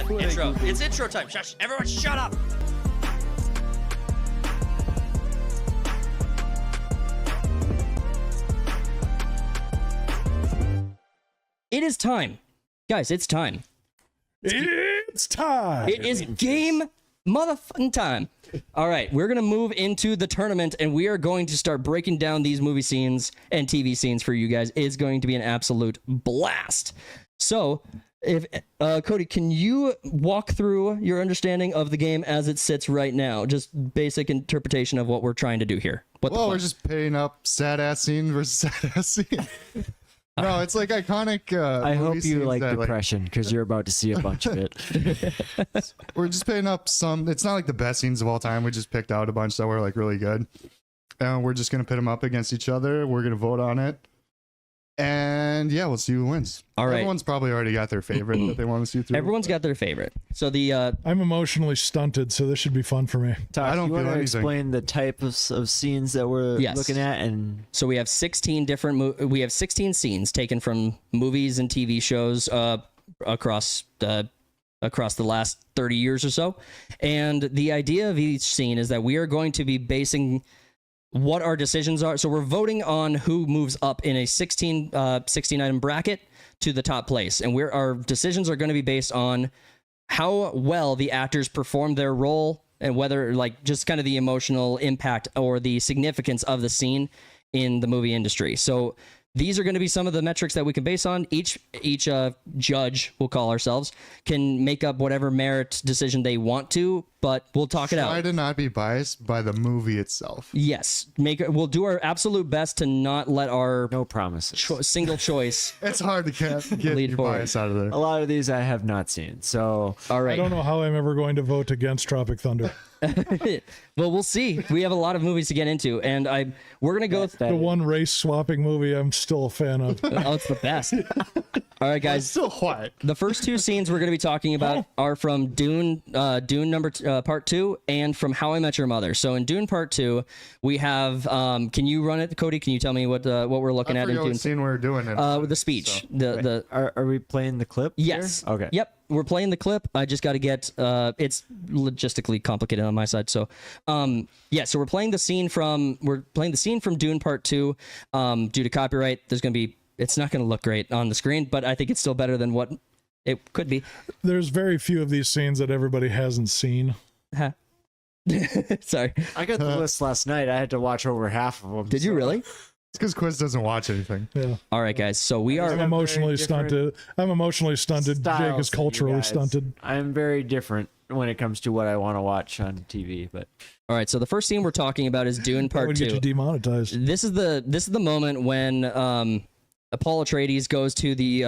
Intro. It's intro time. Shush. Everyone shut up. It is time. Guys, it's time. It's time. It is game motherfucking time. All right, we're going to move into the tournament, and we are going to start breaking down these movie scenes and TV scenes for you guys. It's going to be an absolute blast. So, if Cody, can you walk through your understanding of the game as it sits right now? Just basic interpretation of what we're trying to do here. Well, we're just paying up sad ass scene versus sad ass scene. No, it's like iconic. I hope movie you scenes like that, depression because you're about to see a bunch of it. We're just paying up some. It's not like the best scenes of all time. We just picked out a bunch that were like really good, and we're just gonna pit them up against each other. We're gonna vote on it, and yeah, we'll see who wins. All right. Everyone's probably already got their favorite that they want to see through. Everyone's got their favorite. So the I'm emotionally stunted, so this should be fun for me. Tosh, I don't you feel want to anything. explain the type of scenes that we're Yes. looking at, and So we have 16 different. We have 16 scenes taken from movies and TV shows across the last 30 years or so. And the idea of each scene is that we are going to be basing what our decisions are. So we're voting on who moves up in a 16 item bracket to the top place, and our decisions are going to be based on how well the actors perform their role and whether like just kind of the emotional impact or the significance of the scene in the movie industry. So these are going to be some of the metrics that we can base on. Each judge, we'll call ourselves, can make up whatever merit decision they want to, but we'll talk it out. Try to not be biased by the movie itself. Yes, we'll do our absolute best to not let our no promises. single choice. It's hard to get Lead your forward. bias out of there. A lot of these I have not seen, so All I right. don't know how I'm ever going to vote against Tropic Thunder. Well, we'll see. We have a lot of movies to get into, and we're gonna go. The one race swapping movie I'm still a fan of. Oh, it's the best. All right, guys. Still quiet. The first two scenes we're going to be talking about are from Dune Part 2 and from How I Met Your Mother. So in Dune Part 2, we have, can you run it, Cody? Can you tell me what we're looking I at in forget Dune? what scene we're doing it. With the speech. So. are we playing the clip? Yes. Here? Okay. Yep. We're playing the clip. I just got to get, it's logistically complicated on my side. So, so we're playing the scene from Dune Part 2. Due to copyright, it's not going to look great on the screen, but I think it's still better than what it could be. There's very few of these scenes that everybody hasn't seen. Sorry. I got the list last night. I had to watch over half of them. Did you really? It's because Quiz doesn't watch anything. Yeah. All right, guys. So we I'm are. emotionally different stunted. I'm emotionally stunted. Jake styles is than you culturally guys. stunted. I'm very different when it comes to what I want to watch on TV, but All right. So the first scene we're talking about is Dune That Part would get you 2. demonetized. This is the moment when Paul Atreides goes to the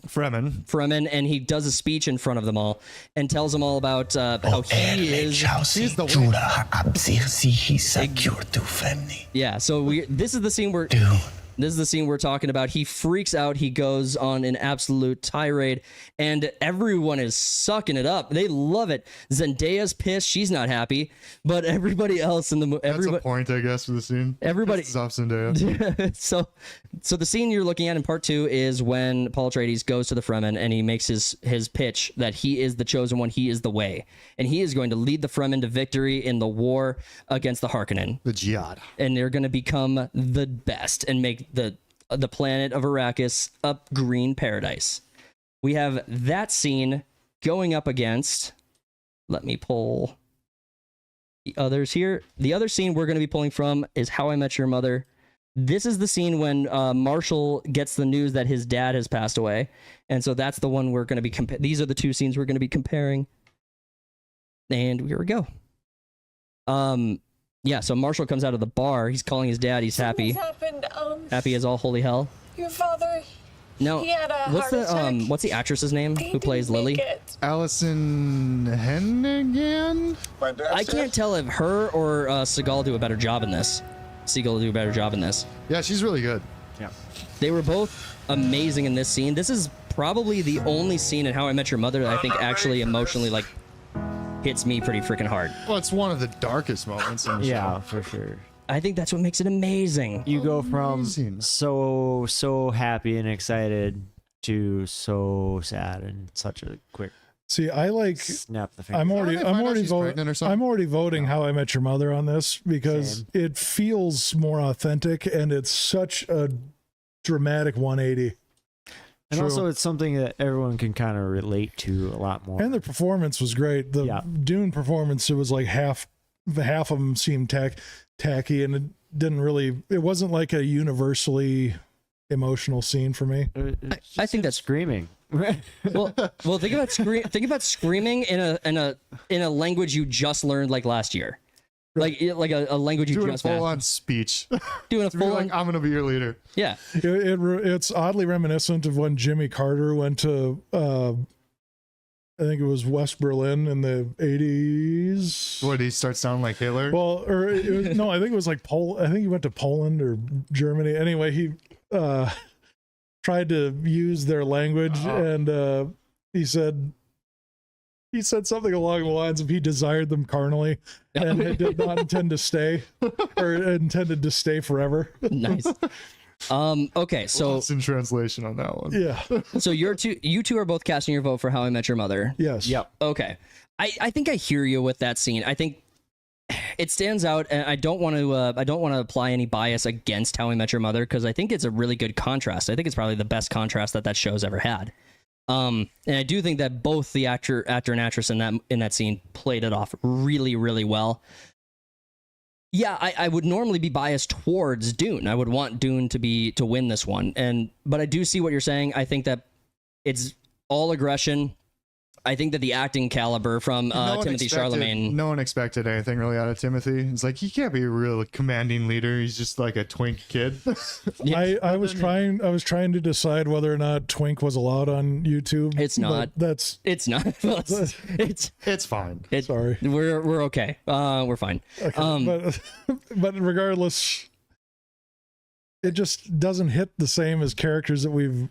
Fremen, and he does a speech in front of them all and tells them all about how he is. He's the Yeah. So this is the scene where. This is the scene we're talking about. He freaks out. He goes on an absolute tirade, and everyone is sucking it up. They love it. Zendaya's pissed. She's not happy, but everybody else in the movie. That's a point, I guess, for the scene. Everybody. It's off Zendaya. So the scene you're looking at in Part 2 is when Paul Atreides goes to the Fremen and he makes his pitch that he is the chosen one. He is the way, and he is going to lead the Fremen to victory in the war against the Harkonnen. The Jihad. And they're going to become the best and make the planet of Arrakis a green paradise. We have that scene going up against. Let me pull the others here. The other scene we're going to be pulling from is How I Met Your Mother. This is the scene when Marshall gets the news that his dad has passed away, and so that's the one we're going to be. These are the two scenes we're going to be comparing. And here we go. Yeah, so Marshall comes out of the bar. He's calling his dad. He's happy. Happened. Happy as all holy hell. Your father. No. He had a What's heart the attack. what's the actress's name He who plays didn't Lily? make it. Allison Hennigan? I can't tell if her or Seagal do a better job in this. Seagal do a better job in this. Yeah, she's really good. yeah. They were both amazing in this scene. This is probably the only scene in How I Met Your Mother that I think actually emotionally hits me pretty freaking hard. Well, it's one of the darkest moments in the Yeah, show. for sure. I think that's what makes it amazing. You go from Amazing. so happy and excited to so sad in such a quick See, I like. Snap the finger. I'm Find out already she's pregnant or something? I'm already voting How I Met Your Mother on this because Same. it feels more authentic and it's such a dramatic 180. And True. also, it's something that everyone can kind of relate to a lot more. And the performance was great. The Yeah. Dune performance, it was like half of them seemed tacky, and it didn't really. It wasn't like a universally emotional scene for me. I think that's screaming. well. Think about screaming in a language you just learned like last year, like a language you Doing a just full mastered. on speech. Doing a To be full like, I'm gonna be your leader. yeah. It's oddly reminiscent of when Jimmy Carter went to. I think it was West Berlin in the 80s. What, he starts sounding like Hitler? Well, or it was, no, I think it was like I think he went to Poland or Germany. Anyway, he tried to use their language, and he said something along the lines of he desired them carnally and did not intend to stay or intended to stay forever. Nice. Okay, so Lost in translation on that one. Yeah. so you two are both casting your vote for How I Met Your Mother. Yes. Yep. Okay. I think I hear you with that scene. I think it stands out, and I don't want to apply any bias against How I Met Your Mother because I think it's a really good contrast. I think it's probably the best contrast that show's ever had. And I do think that both the actor and actress in that scene played it off really, really well. Yeah, I would normally be biased towards Dune. I would want Dune to win this one, but I do see what you're saying. I think that it's all aggression. I think that the acting caliber from Timothy Chalamet. No one expected anything really out of Timothy. It's like, he can't be a real commanding leader. He's just like a twink kid. I was trying to decide whether or not Twink was allowed on YouTube. It's not. But It's not. It's fine. sorry. We're okay. We're fine. Okay, but regardless, it just doesn't hit the same as characters that we've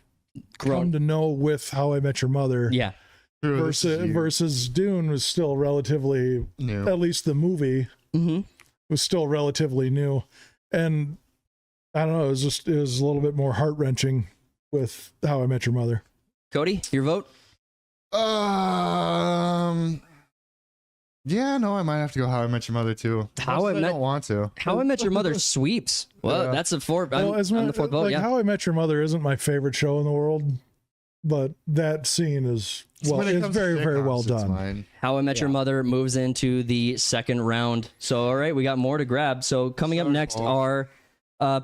come Grown. to know with How I Met Your Mother. Yeah. True, this is you. Versus Dune was still relatively, New. at least the movie Mm-hmm. was still relatively new, and I don't know, it was a little bit more heart wrenching with How I Met Your Mother. Cody, your vote? Yeah, no, I might have to go How I Met Your Mother too. I don't want to. How I Met Your Mother sweeps. Well, Yeah. that's a four. Well, I'm the fourth vote. like Yeah. How I Met Your Mother isn't my favorite show in the world, but that scene is When it it's comes to very, very well sitcoms, it's done. mine. How I Met Your Mother moves into the second round. So, all right, we got more to grab. So, coming up Sorry, next Paul. are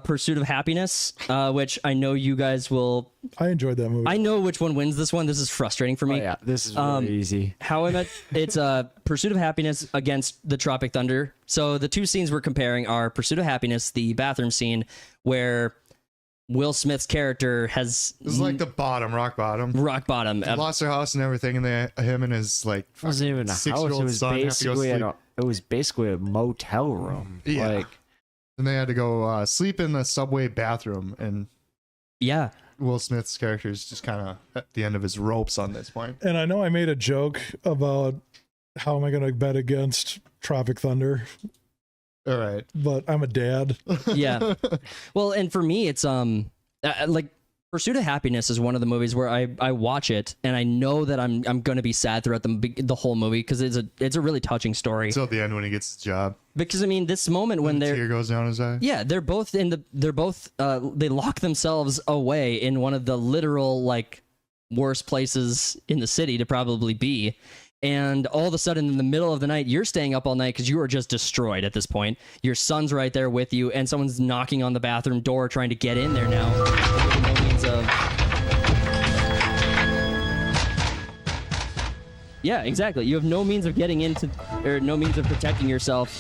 Pursuit of Happiness, which I know you guys will. I enjoyed that movie. I know which one wins this one. This is frustrating for Oh, me. yeah, this is really easy. How I Met it's Pursuit of Happiness against the Tropic Thunder. So the two scenes we're comparing are Pursuit of Happiness, the bathroom scene where Will Smith's character has This is like the bottom, rock bottom. rock bottom. Lost their house and everything, and him and his like It wasn't even a house. It 6-year-old was son have to go basically sleep. it was basically a motel room. Yeah. Like, And they had to go sleep in the subway bathroom, and Yeah. Will Smith's character is just kind of at the end of his ropes on this point. And I know I made a joke about how am I going to bet against Tropic Thunder, All right. but I'm a dad. Yeah. Well, and for me, it's like Pursuit of Happiness is one of the movies where I watch it and I know that I'm going to be sad throughout the whole movie because it's a really touching story. Until the end when he gets his job. Because I mean, this moment when The they're tear goes down his eye. yeah, they're both they lock themselves away in one of the literal like worst places in the city to probably be. And all of a sudden, in the middle of the night, you're staying up all night because you are just destroyed at this point. Your son's right there with you, and someone's knocking on the bathroom door trying to get in there now. With no means of... Yeah, exactly. You have no means of getting into, or no means of protecting yourself.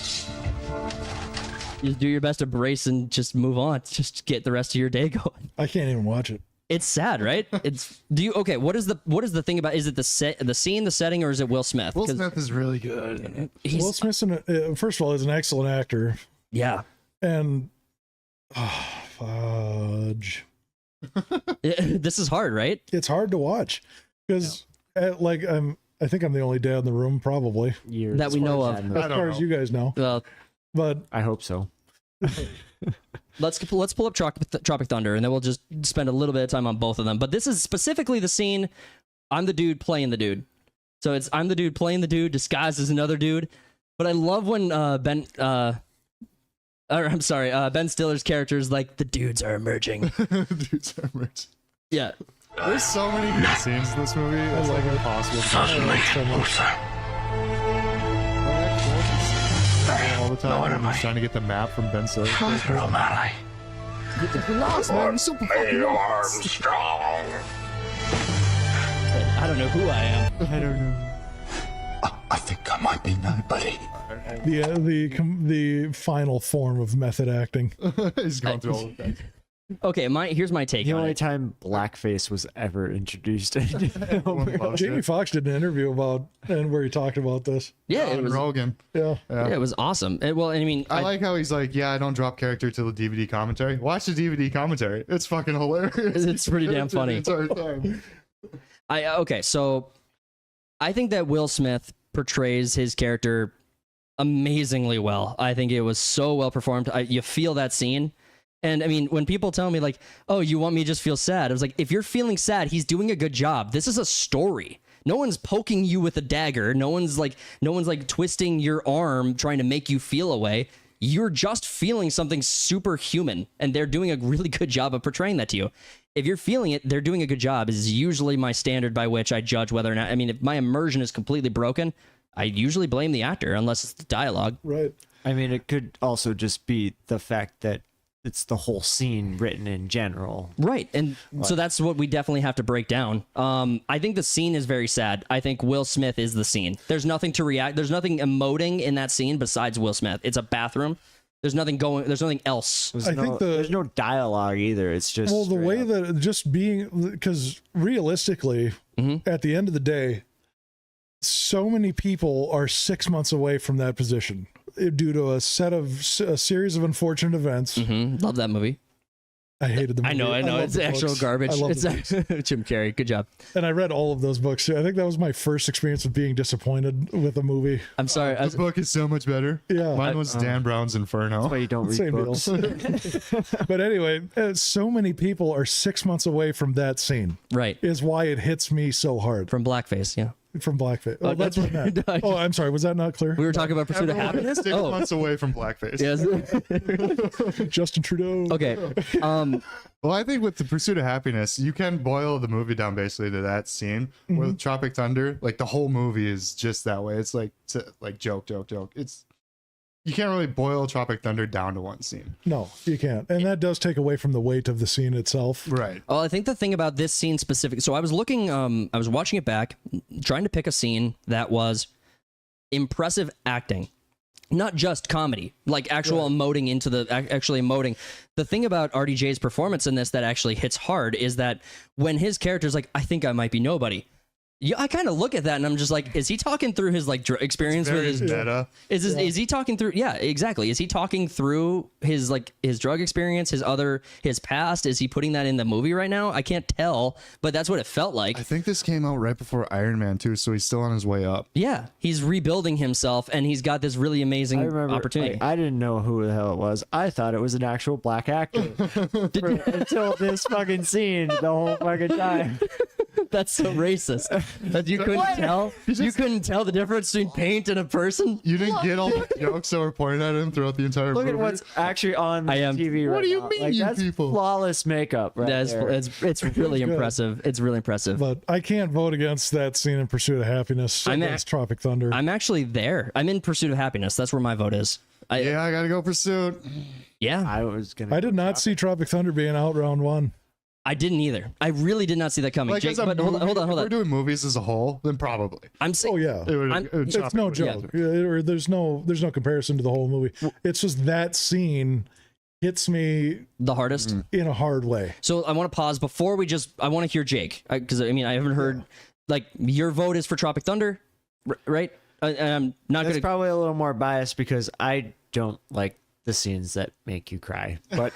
Just do your best to brace and just move on. Just get the rest of your day going. I can't even watch it. It's sad, right? Okay, what is the thing about, is it the scene, the setting, or is it Will Smith? Will 'Cause Smith is really good. Will Smith, first of all, is an excellent actor, yeah. and fudge. This is hard, right? It's hard to watch because, I think I'm the only dad in the room, probably, years That we know of. as don't far as know. you guys know. Well, But I hope so. let's pull up Tropic Thunder, and then we'll just spend a little bit of time on both of them. But this is specifically the scene. I'm the dude playing the dude. So it's I'm the dude playing the dude disguised as another dude. But I love when Ben Stiller's character is like, the dudes are emerging. Dudes are merch. Yeah. There's so many good scenes in this movie. It's like impossible. All the time when he's trying to get the map from Ben Stiller. O'Malley. Lost, man. He's so fucking lost. I don't know who I am. I don't know. I think I might be nobody. The final form of method acting. He's going through all of that. Okay, here's my take The on only it. time blackface was ever introduced. Everyone loves Jamie it. Foxx did an interview about and where he talked about this. Yeah, it On was Rogan. Yeah. yeah, it was awesome. Well, I mean, I like how he's like, yeah, I don't drop character till the DVD commentary. Watch the DVD commentary. It's fucking hilarious. It's pretty damn The funny. entire time. Okay, so I think that Will Smith portrays his character amazingly well. I think it was so well performed. You feel that scene. And I mean, when people tell me like, "Oh, you want me to just feel sad?" I was like, if you're feeling sad, he's doing a good job. This is a story. No one's poking you with a dagger. No one's like twisting your arm trying to make you feel a way. You're just feeling something superhuman, and they're doing a really good job of portraying that to you. If you're feeling it, they're doing a good job is usually my standard by which I judge whether or not. I mean, if my immersion is completely broken, I usually blame the actor unless it's the dialogue. Right. I mean, it could also just be the fact that it's the whole scene written in general. Right. And so that's what we definitely have to break down. I think the scene is very sad. I think Will Smith is the scene. There's nothing to react. There's nothing emoting in that scene besides Will Smith. It's a bathroom. There's nothing else. There's no dialogue either. It's just Well, the straight way up. that just being, because realistically, at the end of the day, so many people are 6 months away from that position due to a series of unfortunate events. Love that movie. I hated the movie. I know. love It's the actual books. garbage. I love It's the books. Jim Carrey. Good job. And I read all of those books too. I think that was my first experience with being disappointed with a movie. I'm sorry. The book is so much better. Yeah. Mine was Dan Brown's Inferno. That's why you don't read Same deal. books. But anyway, so many people are 6 months away from that scene. Right. Is why it hits me so hard From Blackface. Yeah. from Blackface. Oh, that's what I meant. Oh, I'm sorry. Was that not clear? We were talking about Pursuit of Everyone Happiness. is 6 months away from blackface. Yes. Justin Trudeau. Okay. Well, I think with the Pursuit of Happiness, you can boil the movie down basically to that scene. With Tropic Thunder, like the whole movie is just that way. It's like joke. It's you can't really boil Tropic Thunder down to one scene. No, you can't. And that does take away from the weight of the scene itself. Right. Well, I think the thing about this scene specific. So I was looking. I was watching it back, trying to pick a scene that was impressive acting. Not just comedy, like actual emoting into the actually emoting. The thing about RDJ's performance in this that actually hits hard is that when his character's like, I think I might be nobody. Yeah, I kind of look at that and I'm just like, is he talking through his like experience with Very his meta. Is he talking through? Yeah, exactly. Is he talking through his like his drug experience, his past? Is he putting that in the movie right now? I can't tell, but that's what it felt like. I think this came out right before Iron Man 2, so he's still on his way up. Yeah, he's rebuilding himself, and he's got this really amazing I remember, opportunity. like, I didn't know who the hell it was. I thought it was an actual black actor until this fucking scene the whole fucking time. That's so racist. That you couldn't tell. You couldn't tell the difference between paint and a person. You didn't get all the jokes that were pointed at him throughout the entire Look movie. at what's actually on the I am- TV right What do you now. mean, Like, you that's people? flawless makeup right there. It's really good. impressive. It's really impressive. But I can't vote against that scene in Pursuit of Happiness I'm against Tropic Thunder. I'm actually there. I'm in Pursuit of Happiness. That's where my vote is. Yeah, I gotta go Pursuit. Yeah, I was gonna. I did not see Tropic Thunder being out round one. I didn't either. I really did not see that coming. Like, Jake, as a but hold movie, on. if we're doing movies as a whole, then probably. I'm saying, Oh yeah. It's no joke. There's no comparison to the whole movie. It's just that scene hits me the hardest. in a hard way. So I want to pause before we just. I want to hear Jake because I mean I haven't heard like your vote is for Tropic Thunder, right? And I'm not That's gonna. probably a little more biased because I don't like the scenes that make you cry. But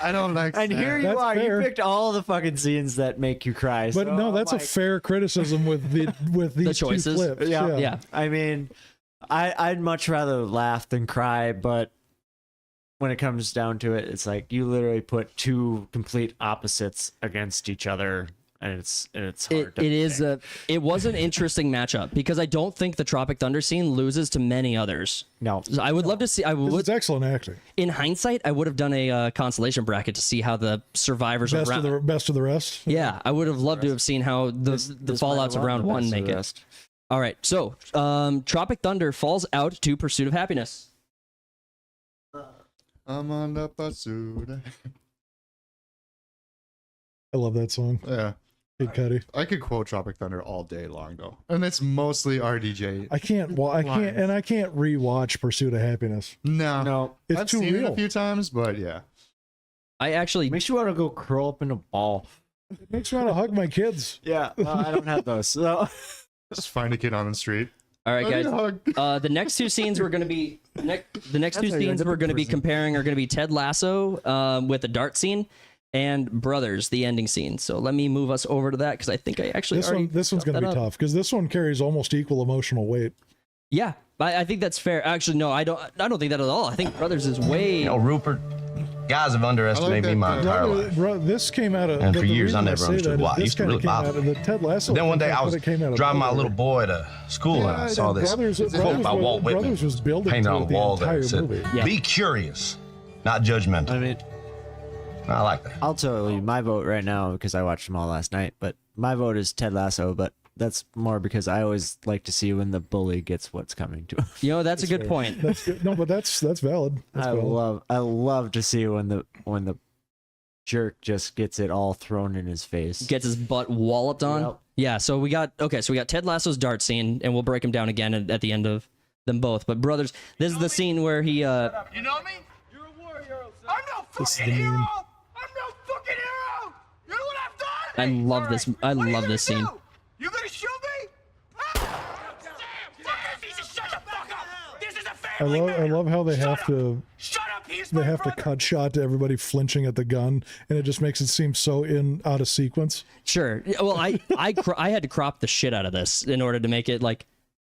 I don't like. and here you That's are, fair. you picked all the fucking scenes that make you cry. But so no, I'm that's a like, fair criticism with these two choices. clips. Yeah. I mean, I'd much rather laugh than cry, but when it comes down to it, it's like you literally put two complete opposites against each other and it's It, hard. it is it was an interesting matchup because I don't think the Tropic Thunder scene loses to many others. no. So I would love to see. I would, It's excellent acting. in hindsight, I would have done a consolation bracket to see how the survivors Best of of the best of the rest. yeah, I would have loved to have seen how the This fallouts might of round have won one the make best of the it. rest. All right, so Tropic Thunder falls out to Pursuit of Happiness. I'm on the pursuit. I love that song. Yeah. Kid Cudi. I could quote Tropic Thunder all day long though. And it's mostly RDJ. I can't. Well, I can't, and I can't rewatch Pursuit of Happiness. No. It's I've too seen it real. a few times, but yeah. I actually Makes you want to go curl up in a ball. It makes me want to hug my kids. Yeah, I don't have those. So Just find a kid on the street. all right, Let me guys. hug. The next two scenes we're going to be the next two That's how you end scenes up we're in going to be prison. comparing are going to be Ted Lasso with the dart scene and Brothers, the ending scene. So let me move us over to that because I think I actually already This one's got going to that be up. tough because this one carries almost equal emotional weight. Yeah, I think that's fair. Actually, no, I don't think that at all. I think Brothers is way. You know, Rupert, guys have underestimated I like me my that, entire life. This came out of. And the for years, I reason never say understood that is why. It this used to kinda really came bother out of me. the Ted Lasso. Then one day thing, I was it came out of driving my nowhere. little boy to school and I saw this quote by Walt Whitman Brothers was building painted through on the the wall there. entire It said, movie. Yeah. be curious, not judgmental. I mean, I like that. I'll tell you my vote right now because I watched them all last night. But my vote is Ted Lasso. But that's more because I always like to see when the bully gets what's coming to him. You know, that's a good point. That's good. No, but that's valid. That's valid. I love to see when the jerk just gets it all thrown in his face. Gets his butt walloped on. Yep. Yeah, so we got Ted Lasso's dart scene, and we'll break him down again at the end of them both. But Brothers, this is the scene where he You know me? You're a war hero, son. I'm no This is fucking the hero! meme. I'm no fucking hero! You know what I've done? I love this. I What are you love gonna this scene. do? You gonna shoot me? Ah! Fucking piece of shut the fuck up! This is a family I matter. love how they Shut have up. to Shut up, he's they my have to brother. cut shot to everybody flinching at the gun, and it just makes it seem so out of sequence. Sure. Yeah, well, I had to crop the shit out of this in order to make it like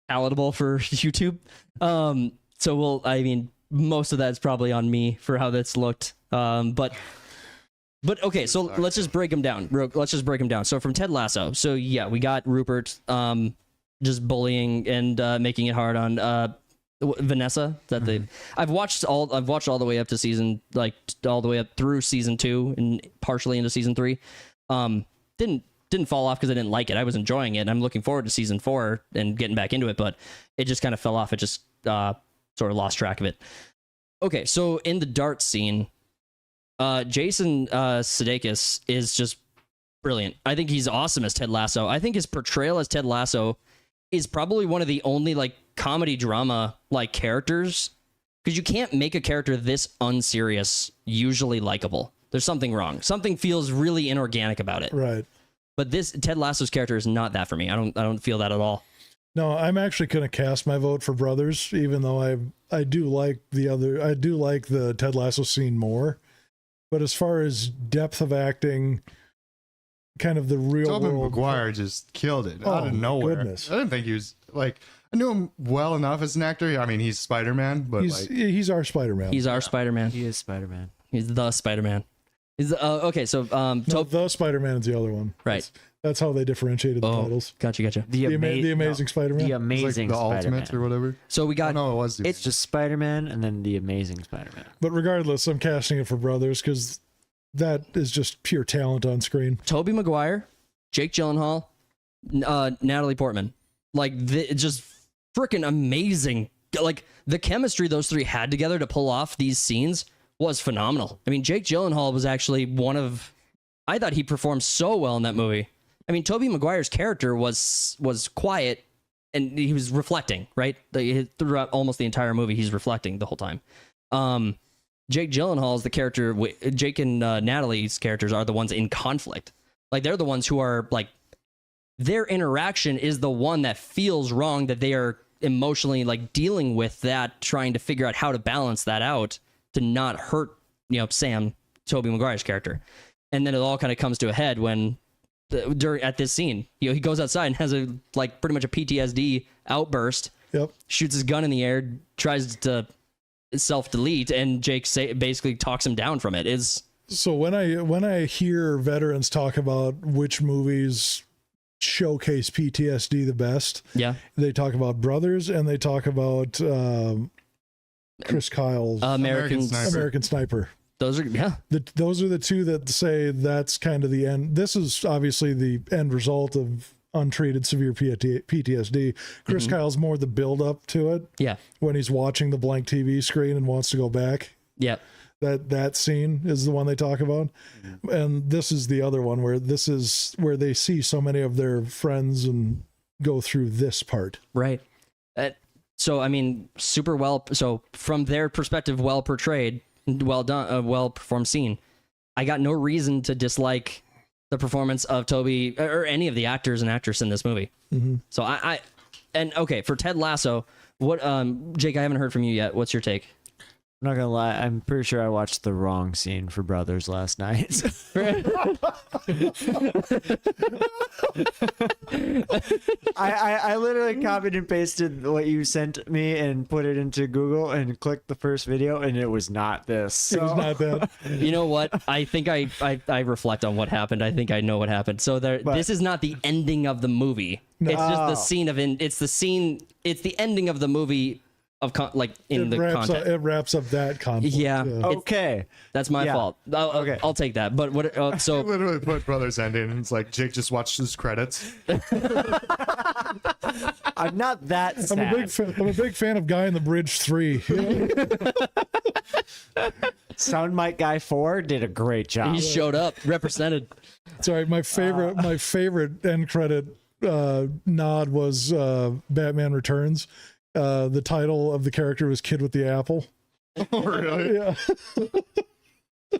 palatable for YouTube. So I mean, most of that is probably on me for how that's looked. But okay, so let's just break them down. Let's just break them down. So from Ted Lasso. So yeah, we got Rupert just bullying and making it hard on Vanessa. Is that the I've watched all the way up to season all the way up through season 2 and partially into season 3. Didn't fall off because I didn't like it. I was enjoying it, and I'm looking forward to season 4 and getting back into it. But it just kind of fell off. It just sort of lost track of it. Okay, so in the dart scene, Jason Sudeikis is just brilliant. I think he's awesome as Ted Lasso. I think his portrayal as Ted Lasso is probably one of the only like comedy drama like characters, because you can't make a character this unserious usually likable. There's something wrong. Something feels really inorganic about it. Right. But this Ted Lasso's character is not that for me. I don't feel that at all. No, I'm actually going to cast my vote for Brothers, even though I do like the Ted Lasso scene more. But as far as depth of acting, kind of the real Tobey world, Maguire just killed it Oh, out of nowhere. goodness. I didn't think he was like, I knew him well enough as an actor. I mean, he's Spider-Man, but he's our Spider-Man. He's our Spider-Man. He is Spider-Man. He's the Spider-Man. He's okay. So no, the Spider-Man is the other one. Right. That's how they differentiated the titles. Gotcha. The Amazing Spider-Man. The it's like Amazing the Spider-Man. Ultimate or whatever. So we Oh, got no, it was. It's just Spider-Man and then the Amazing Spider-Man. But regardless, I'm casting it for Brothers because that is just pure talent on screen. Tobey Maguire, Jake Gyllenhaal, Natalie Portman. Like it's just freaking amazing. Like the chemistry those three had together to pull off these scenes was phenomenal. I mean, Jake Gyllenhaal was actually I thought he performed so well in that movie. I mean, Tobey Maguire's character was quiet and he was reflecting, right? Throughout almost the entire movie, he's reflecting the whole time. Jake Gyllenhaal's the character. Jake and Natalie's characters are the ones in conflict. Like they're the ones who are like, their interaction is the one that feels wrong, that they are emotionally like dealing with that, trying to figure out how to balance that out to not hurt, Sam, Tobey Maguire's character. And then it all kind of comes to a head when at this scene, he goes outside and has pretty much a PTSD outburst. Yep. Shoots his gun in the air, tries to self-delete, and Jake basically talks him down from it. It's So when I hear veterans talk about which movies showcase PTSD the best, Yeah. they talk about Brothers and they talk about Chris Kyle's American Sniper. American Sniper. Those are Those are the two that say that's kind of the end. This is obviously the end result of untreated severe PTSD. Chris Kyle's more the build up to it yeah. when he's watching the blank TV screen and wants to go back. Yeah. That scene is the one they talk about. And this is the other one where this is where they see so many of their friends and go through this part. Right. So I mean, super well. So from their perspective, well portrayed, well done, well performed scene. I got no reason to dislike the performance of Toby or any of the actors and actress in this movie. So and okay, for Ted Lasso, what Jake, I haven't heard from you yet. What's your take? I'm not gonna lie, I'm pretty sure I watched the wrong scene for Brothers last night. I literally copied and pasted what you sent me and put it into Google and clicked the first video, and it was not this. It was not that. You know what? I think I reflect on what happened. I think I know what happened. So this is not the ending of the movie. It's just the scene of it's the scene. It's the ending of the movie of in the content. It wraps up that conflict. Yeah. Okay. That's my Yeah. fault. Okay. I'll take that. But what? I So literally put Brothers ending, and it's like Jake just watched his credits. I'm not that sad. I'm a big fan of Guy in the Bridge 3. Sound Mike Guy 4 did a great job. he showed up, represented. Sorry, my favorite end credit nod was Batman Returns. The title of the character was Kid with the Apple. Oh, really? Yeah,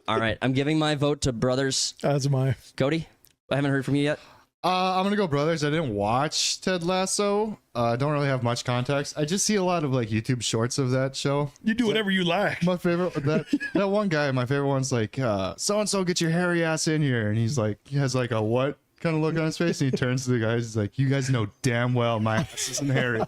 All right, I'm giving my vote to Brothers. as am I. Cody, I haven't heard from you yet. I'm gonna go Brothers. I didn't watch Ted Lasso. Don't really have much context. I just see a lot of like YouTube shorts of that show. You do whatever you like. My favorite that one guy. My favorite one's like so and so, get your hairy ass in here, and he's like he has like a what kind of look on his face, and he turns to the guys. He's like, you guys know damn well my ass isn't hairy.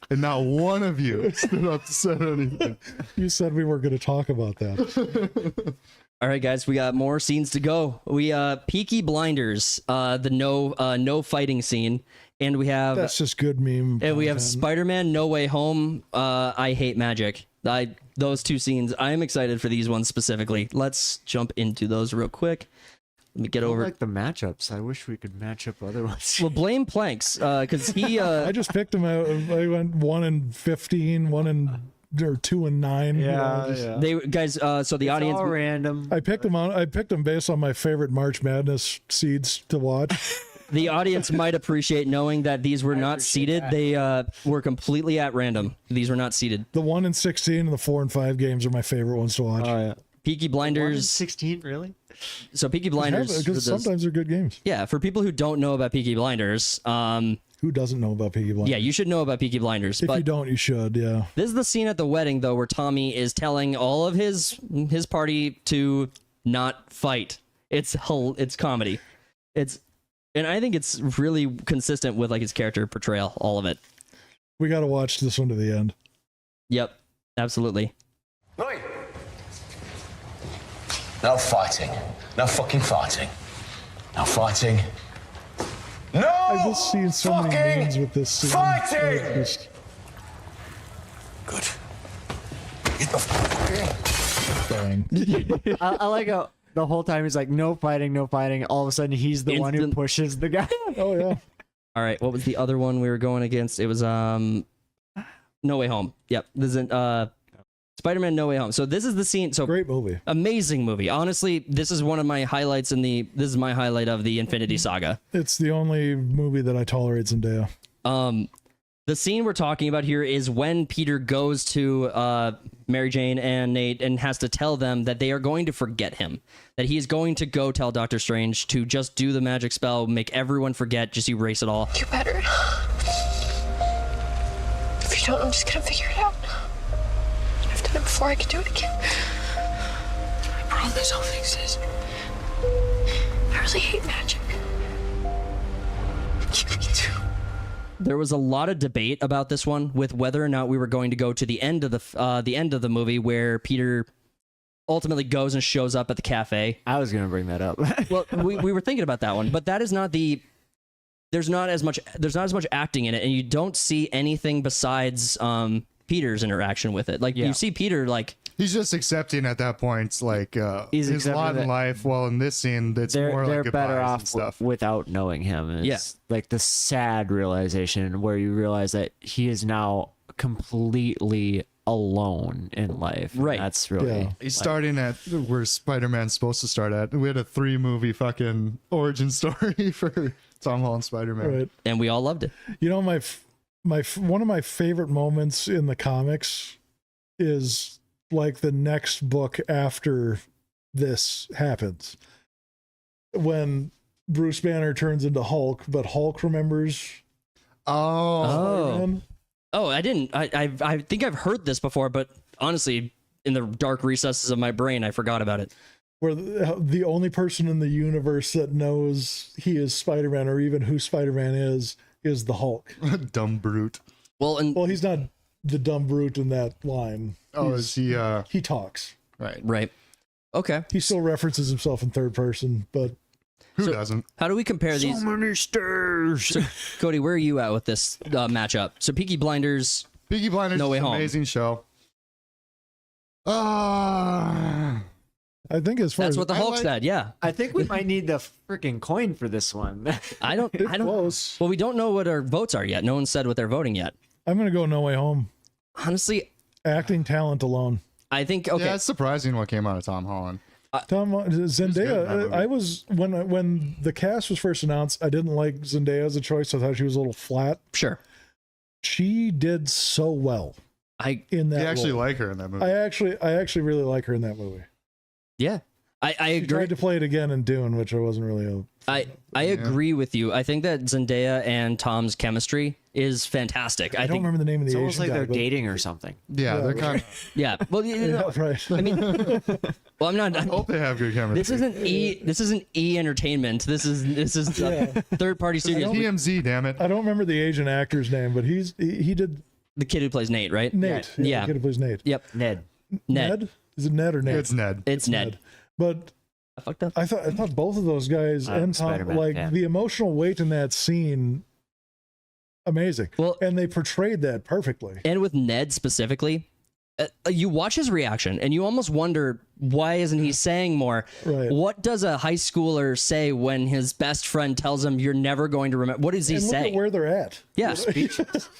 And not one of you stood up to say anything. You said we were going to talk about that. All right, guys, we got more scenes to go. We Peaky Blinders, the no fighting scene, and we have That's just good meme. and we have content. Spider-Man No Way Home. I Hate Magic. Those two scenes. I am excited for these ones specifically. Let's jump into those real quick. Let me get I over. like the matchups. I wish we could match up other ones. Well, blame Planks because he. I just picked them out. I went 1 and 15, 1 and or 2 and 9. you know, just- They guys. So the audience. All random. I picked them based on my favorite March Madness seeds to watch. The audience might appreciate knowing that these were not seeded. They were completely at random. These were not seeded. The 1 and 16 and the 4 and 5 games are my favorite ones to watch. Oh yeah. Peaky Blinders. 16, really? So Peaky Blinders. Because sometimes they're good games. Yeah, for people who don't know about Peaky Blinders, Who doesn't know about Peaky Blinders? yeah, you should know about Peaky Blinders. If But you don't, you should. Yeah. this is the scene at the wedding, though, where Tommy is telling all of his party to not fight. It's comedy. And I think it's really consistent with like his character portrayal, all of it. We got to watch this one to the end. Yep, absolutely. Oi! No fighting. No fucking fighting. No fighting. No I've just seen so many fucking memes with this scene. fighting! It's just Good. Get the fucking... dang. I like how the whole time he's like, no fighting, no fighting. All of a sudden, he's the one who Instant- pushes the guy. Oh, yeah. All right, what was the other one we were going against? It was No Way Home. Yep, this is Spider-Man No Way Home. So this is the scene. So Great movie. amazing movie. Honestly, this is one of my highlights this is my highlight of the Infinity Saga. It's the only movie that I tolerate Zendaya. The scene we're talking about here is when Peter goes to Mary Jane and Nate and has to tell them that they are going to forget him, that he is going to go tell Doctor Strange to just do the magic spell, make everyone forget, just erase it all. You better. If you don't, I'm just gonna figure it out. I've done it before, I can do it again. I promise I'll fix this. I really hate magic. You me too. There was a lot of debate about this one with whether or not we were going to go to the end of the movie where Peter ultimately goes and shows up at the cafe. I was gonna bring that up. Well, we were thinking about that one, but that is not the. There's not as much acting in it, and you don't see anything besides Peter's interaction with it. Like Yeah. you see Peter like. He's just accepting at that point, like He's his lot accepting in that life. Well, in this scene, it's more they're like goodbyes better and off stuff. without knowing him. It's like the sad realization where you realize that he is now completely alone in life. And Right. that's really Yeah. He's starting at where Spider-Man's supposed to start at. We had a 3-movie fucking origin story for Tom Holland Spider-Man. Right. And we all loved it. You know, one of my favorite moments in the comics is like the next book after this happens, when Bruce Banner turns into Hulk, but Hulk remembers Oh, Spider-Man. Oh, I didn't. I think I've heard this before, but honestly, in the dark recesses of my brain, I forgot about it. Where the only person in the universe that knows he is Spider-Man, or even who Spider-Man is the Hulk. dumb brute. Well, and Well, he's not the dumb brute in that line. Oh, is he? He talks. Right. right. Okay. He still references himself in third person, but Who doesn't? How do we compare these? many stairs. So, Cody, where are you at with this matchup? So, Peaky Blinders. Peaky Blinders No is Way an Home. amazing show. I think as far That's as what the I Hulk like- said. Yeah. I think we might need the freaking coin for this one. I don't. close. Well, we don't know what our votes are yet. No one said what they're voting yet. I'm gonna go No Way Home. Honestly, Acting talent alone. I think okay. Yeah, it's surprising what came out of Tom Holland. Tom good in that Zendaya. movie. I was when the cast was first announced. I didn't like Zendaya as a choice. I thought she was a little flat. Sure. She did so well I in that. You actually role. like her in that movie. I actually really like her in that movie. yeah. I She agree. tried to play it again in Dune, which I wasn't really. I agree with you. I think that Zendaya and Tom's chemistry is fantastic. I don't remember the name of the It's Asian almost like guy, they're but- dating or something. yeah, they're right. kind. Yeah. Well, you know, Yeah, right. I mean, well, I'm not. I hope they have good chemistry. This isn't E Entertainment. This is third party studios. TMZ, damn it. I don't remember the Asian actor's name, but he did The kid who plays Nate, right? Nate. Yeah. The kid who plays Nate. Yep. Ned. Ned. Is it Ned or Nate? It's Ned. It's Ned. But I fucked up. I thought both of those guys I'm and Tom, Spider-Man like fan. the emotional weight in that scene, amazing. Well- and they portrayed that perfectly. And with Ned specifically, you watch his reaction and you almost wonder, why isn't he saying more? Right. What does a high schooler say when his best friend tells him you're never going to remember? What does he And look say? at where they're at. Yeah.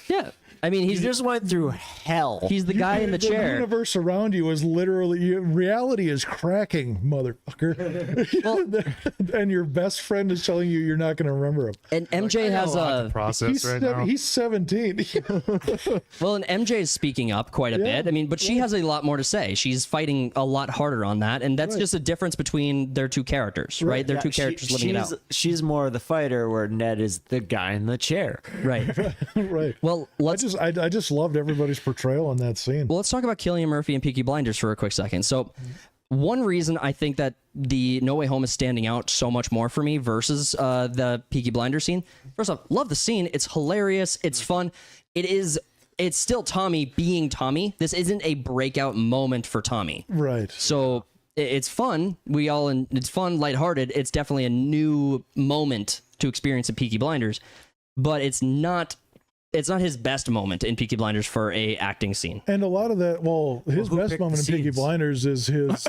Yeah. I mean, He he's just went through hell. he's the guy in the The chair. universe around you is literally reality is cracking, motherfucker. And your best friend is telling you you're not going to remember him. And MJ has a process right now. He's 17. well, and MJ is speaking up quite a Yeah, bit. I mean, but she has a lot more to say. She's fighting a lot harder on that, and that's just a difference between their two characters, right? They're two characters living it out. She's more the fighter, where Ned is the guy in the chair. Right. Right. Well, I just loved everybody's portrayal in that scene. Well, let's talk about Cillian Murphy and Peaky Blinders for a quick second. So, one reason I think that the No Way Home is standing out so much more for me versus the Peaky Blinders scene. First off, love the scene. It's hilarious. It's fun. It's still Tommy being Tommy. This isn't a breakout moment for Tommy. Right. So it's fun. It's fun, lighthearted. It's definitely a new moment to experience in Peaky Blinders, but it's not his best moment in Peaky Blinders for a acting scene. And a lot of that, his who best picked moment in the Peaky scenes? Blinders is his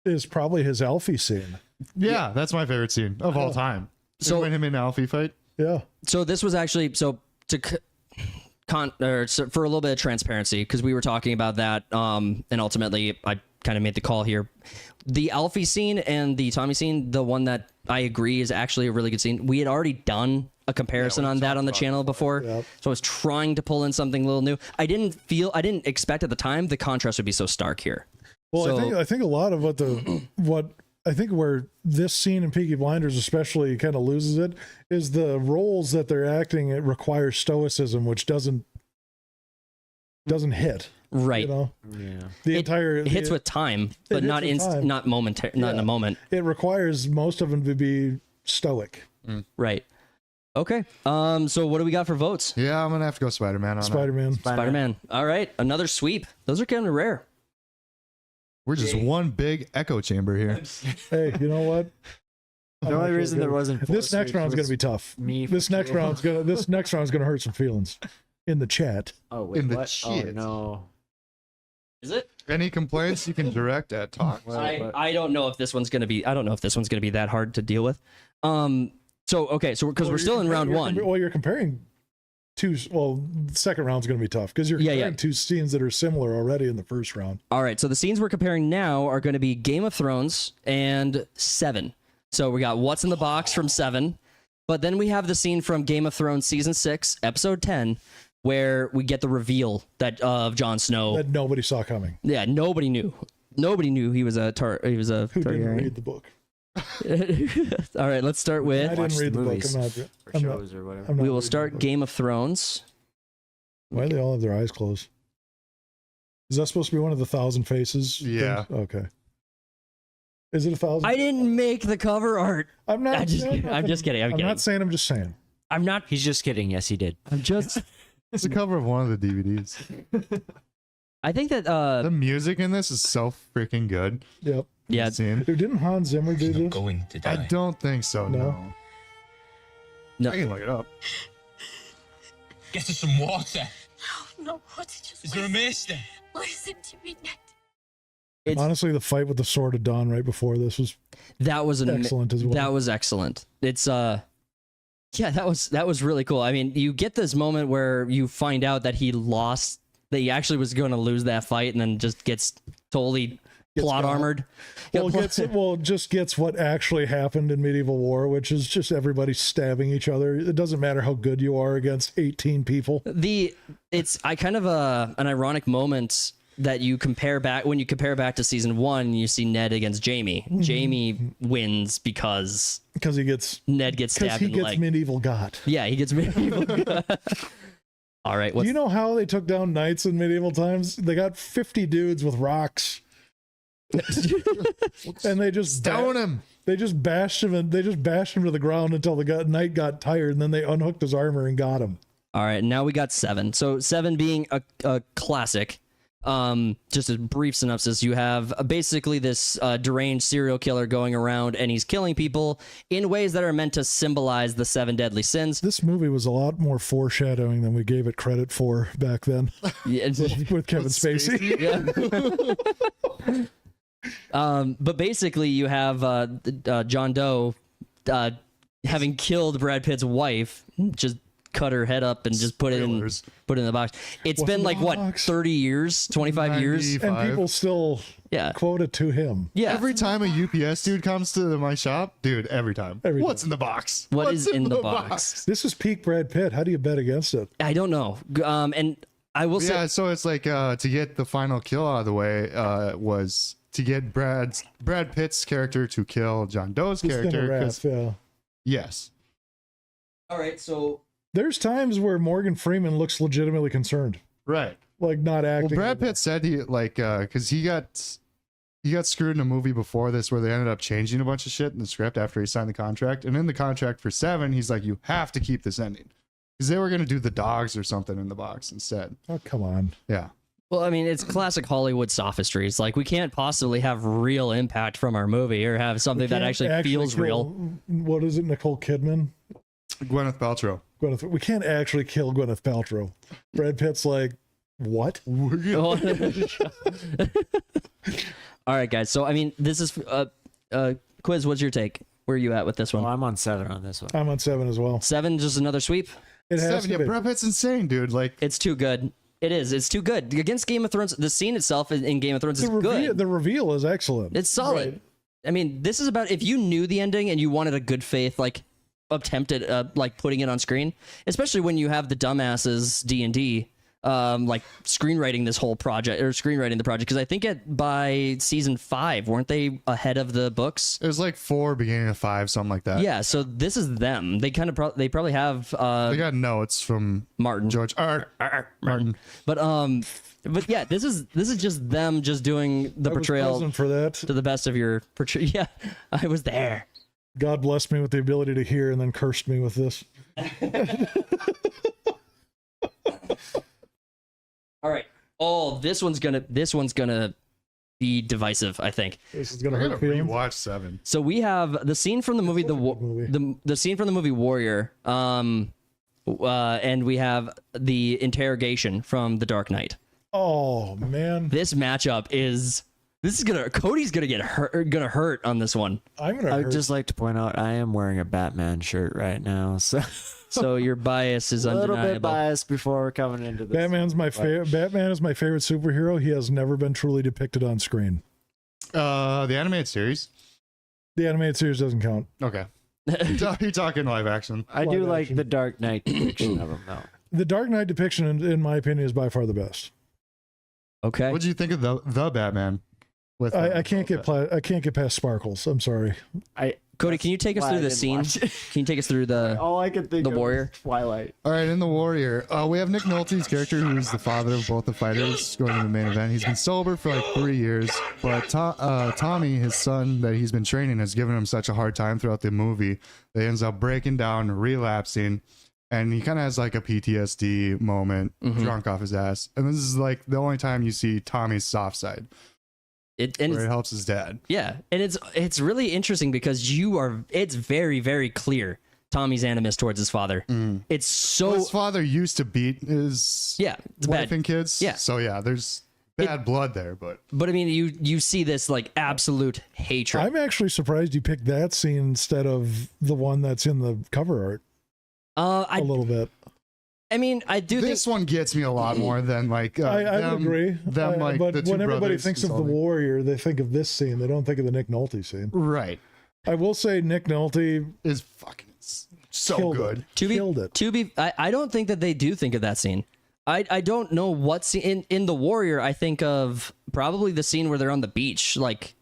is probably his Alfie scene. Yeah, that's my favorite scene of all time. So- So when him and Alfie fight. Yeah. So this was actually for a little bit of transparency, because we were talking about that, and ultimately I kind of made the call here. The Alfie scene and the Tommy scene, the one that I agree is actually a really good scene. We had already done a comparison on that on the channel before, Yep. so I was trying to pull in something a little new. I didn't expect at the time the contrast would be so stark here. Well, So- I think a lot of where this scene in Peaky Blinders especially kind of loses it is the roles that they're acting. It requires stoicism, which doesn't hit. Right. You know, Yeah. It hits with time, but hits not with time. not momentary, not in a moment. It requires most of them to be stoic. Right. Okay. So what do we got for votes? Yeah, I'm gonna have to go Spider-Man on that. Spider-Man. Spider-Man. All right, another sweep. Those are kind of rare. We're just one big echo chamber here. Hey, you know what? The only reason there wasn't This next round's gonna be tough. me. This next round's gonna hurt some feelings in the chat. Oh wait, in the what? Oh chat. no. Is it? Any complaints you can direct at talk. I don't know if this one's gonna be. I don't know if this one's gonna be that hard to deal with. So okay, so because we're still in round one. Well, you're comparing two. Well, the second round's gonna be tough because you're comparing two scenes that are similar already in the first round. All right, so the scenes we're comparing now are going to be Game of Thrones and Seven. So we got what's in the box from Seven, but then we have the scene from Game of Thrones season 6, episode 10, where we get the reveal that of Jon Snow. That nobody saw coming. Yeah, nobody knew. Nobody knew he was a Who didn't Targaryen. read the book? All right, let's start I with. didn't read the book. movies. I'm not. Or I'm not, shows or whatever. I'm not We will reading start the book. Game of Thrones. Why do they all have their eyes closed? Is that supposed to be one of the 1,000 faces? Yeah. things? Okay. Is it 1,000? I didn't make the cover art. I'm not. I'm just saying kidding. I'm nothing. just kidding. I'm I'm kidding. not saying. I'm just saying. I'm not. He's just kidding. Yes, he did. I'm just. It's the cover of one of the DVDs. I think that. The music in this is so freaking good. Yep. Yeah. Scene. Dude, didn't Hans Zimmer do this? Going to I die. don't think so. No. No. I can look it up. Get us some water. No, what's just Is there a mace there? listen to me, Ned. It's, Honestly, the fight with the Sword of Dawn right before this was that was an excellent as well. That was excellent. It's yeah, that was really cool. I mean, you get this moment where you find out that he lost, that he actually was going to lose that fight, and then just gets totally plot got- armored. Just gets what actually happened in medieval war, which is just everybody stabbing each other. It doesn't matter how good you are against 18 people. It's kind of an ironic moment that you compare back to season 1. You see Ned against Jamie. Mm-hmm. Jamie wins because Because he gets Ned gets stabbed in the leg. medieval got. Yeah, he gets medieval. All right, Do you know how they took down knights in medieval times? They got 50 dudes with rocks. And they just Stone him. They just bashed him and to the ground until the knight got tired, and then they unhooked his armor and got him. All right, now we got 7. So 7 being a classic. Just a brief synopsis. You have basically this deranged serial killer going around, and he's killing people in ways that are meant to symbolize the 7 deadly sins. This movie was a lot more foreshadowing than we gave it credit for back then Yeah, with Kevin Spacey. but basically, you have John Doe having killed Brad Pitt's wife, just cut her head up and just put it in the box. It's What's been in like the what, box? 30 years, 25 years. And people still Yeah. quote it to him. Yeah. Every time a UPS dude comes to my shop, dude, every time. What's in the box? What What's is in the box? This is peak Brad Pitt. How do you bet against it? I don't know. And I will say, Yeah, so it's like to get the final kill out of the way was to get Brad Pitt's character to kill John Doe's It's been a character. wrap, 'Cause- yeah. Yes. all right, so There's times where Morgan Freeman looks legitimately concerned, Right. like not Well, acting. Brad Pitt said he like because he got screwed in a movie before this where they ended up changing a bunch of shit in the script after he signed the contract, and in the contract for 7, he's like, you have to keep this ending because they were gonna do the dogs or something in the box instead. Oh, come on. Yeah. well, I mean, it's classic Hollywood sophistry. It's like we can't possibly have real impact from our movie or have something that Can't actually feels kill- real. What is it, Nicole Kidman? Gwyneth Paltrow. We can't actually kill Gwyneth Paltrow. Brad Pitt's like, what? All right, guys. So, I mean, this is Quiz. What's your take? Where are you at with this one? Well, I'm on 7 on this one. I'm on 7 as well. 7, just another sweep. It has 7, to yeah, be. Brad Pitt's insane, dude. Like, It's too good. It is. It's too good. Against Game of Thrones, the scene itself in Game of Thrones is good. The reveal is excellent. It's solid. Right. I mean, this is about if you knew the ending and you wanted a good faith like attempt at like putting it on screen, especially when you have the dumbasses D&D like screenwriting this whole project or screenwriting the project, because I think by season 5 weren't they ahead of the books? it was like 4, beginning of 5, something like that. Yeah, so this is them. They kind of they probably have They got notes from Martin. George Martin. But yeah, this is just them just doing the I was portrayal present for that. to the best of your portrayal. Yeah, I was there. God blessed me with the ability to hear and then cursed me with this. All right. Oh, this one's gonna be divisive, I think. This is gonna I'm hurt gonna feelings. rewatch 7. So we have the scene from the movie, That's a good movie. the scene from the movie Warrior, and we have the interrogation from The Dark Knight. Oh man, This matchup is Cody's gonna hurt on this one. I'm gonna. I would hurt. just like to point out I am wearing a Batman shirt right now, so So your bias is a little bit undeniable. biased before we're coming into this. Batman's my favorite. Batman is my favorite superhero. He has never been truly depicted on screen. The animated series. The animated series doesn't count. Okay. You're talking live action. I do live like action. the Dark Knight depiction of him, though. The Dark Knight depiction, in my opinion, is by far the best. Okay. What did you think of the Batman? With I can't get I can't get past Sparkles. I'm sorry. Cody, can you take us why through I the didn't scene? watch it. Can you take us through the? All I could think The of Warrior? was Twilight. All right, in The Warrior, we have Nick Nolte's character, who's the father of both the fighters, going to the main event. He's been sober for like 3 years, but Tommy, his son that he's been training, has given him such a hard time throughout the movie that he ends up breaking down, relapsing, and he kind of has like a PTSD moment, drunk off his ass. And this is like the only time you see Tommy's soft side, And where it's, it helps his dad. yeah, and it's really interesting because it's very very clear Tommy's animus towards his father. It's so His father used to beat his it's wife bad. and kids. Yeah. So yeah, there's bad blood there, but But I mean, you see this like absolute hatred. I'm actually surprised you picked that scene instead of the one that's in the cover art. I A little bit. I mean, I do this think one gets me a lot more than like I them, would agree. Them like but the two when everybody brothers thinks of the consulting. Warrior, they think of this scene. They don't think of the Nick Nolte scene. Right, I will say Nick Nolte is fucking so killed good. it. Killed it. I don't think that they do think of that scene. I don't know what scene in The Warrior. I think of probably the scene where they're on the beach, like.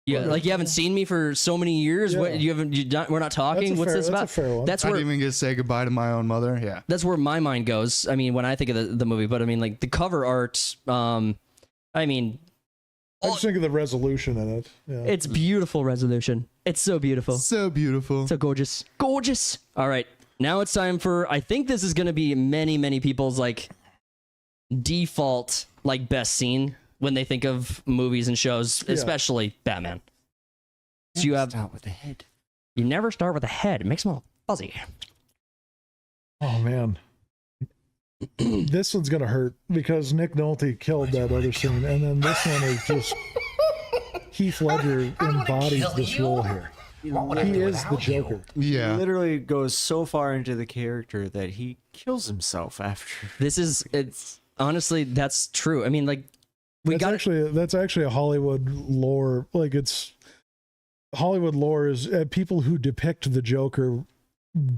Yeah, like you haven't seen me for so many years. Yeah. What we're not talking. What's this about? That's a fair one. That's I where didn't even get to say goodbye to my own mother. Yeah, that's where my mind goes. I mean, when I think of the movie, but I mean, like the cover art. I mean, I just think of the resolution in it. Yeah. it's beautiful resolution. It's so beautiful, so beautiful. so gorgeous, gorgeous. All right, now it's time for. I think this is going to be many people's like default like best scene when they think of movies and shows, Yeah. especially Batman. So you have Start with the head. you never start with a head. It makes them all fuzzy. Oh man. This one's gonna hurt because Nick Nolte killed that other scene, and then this one is just Heath Ledger embodies this role here. He is the Joker. Yeah, He literally goes so far into the character that he kills himself after. It's honestly that's true. I mean, like That's actually a Hollywood lore. Like it's Hollywood lore is people who depict the Joker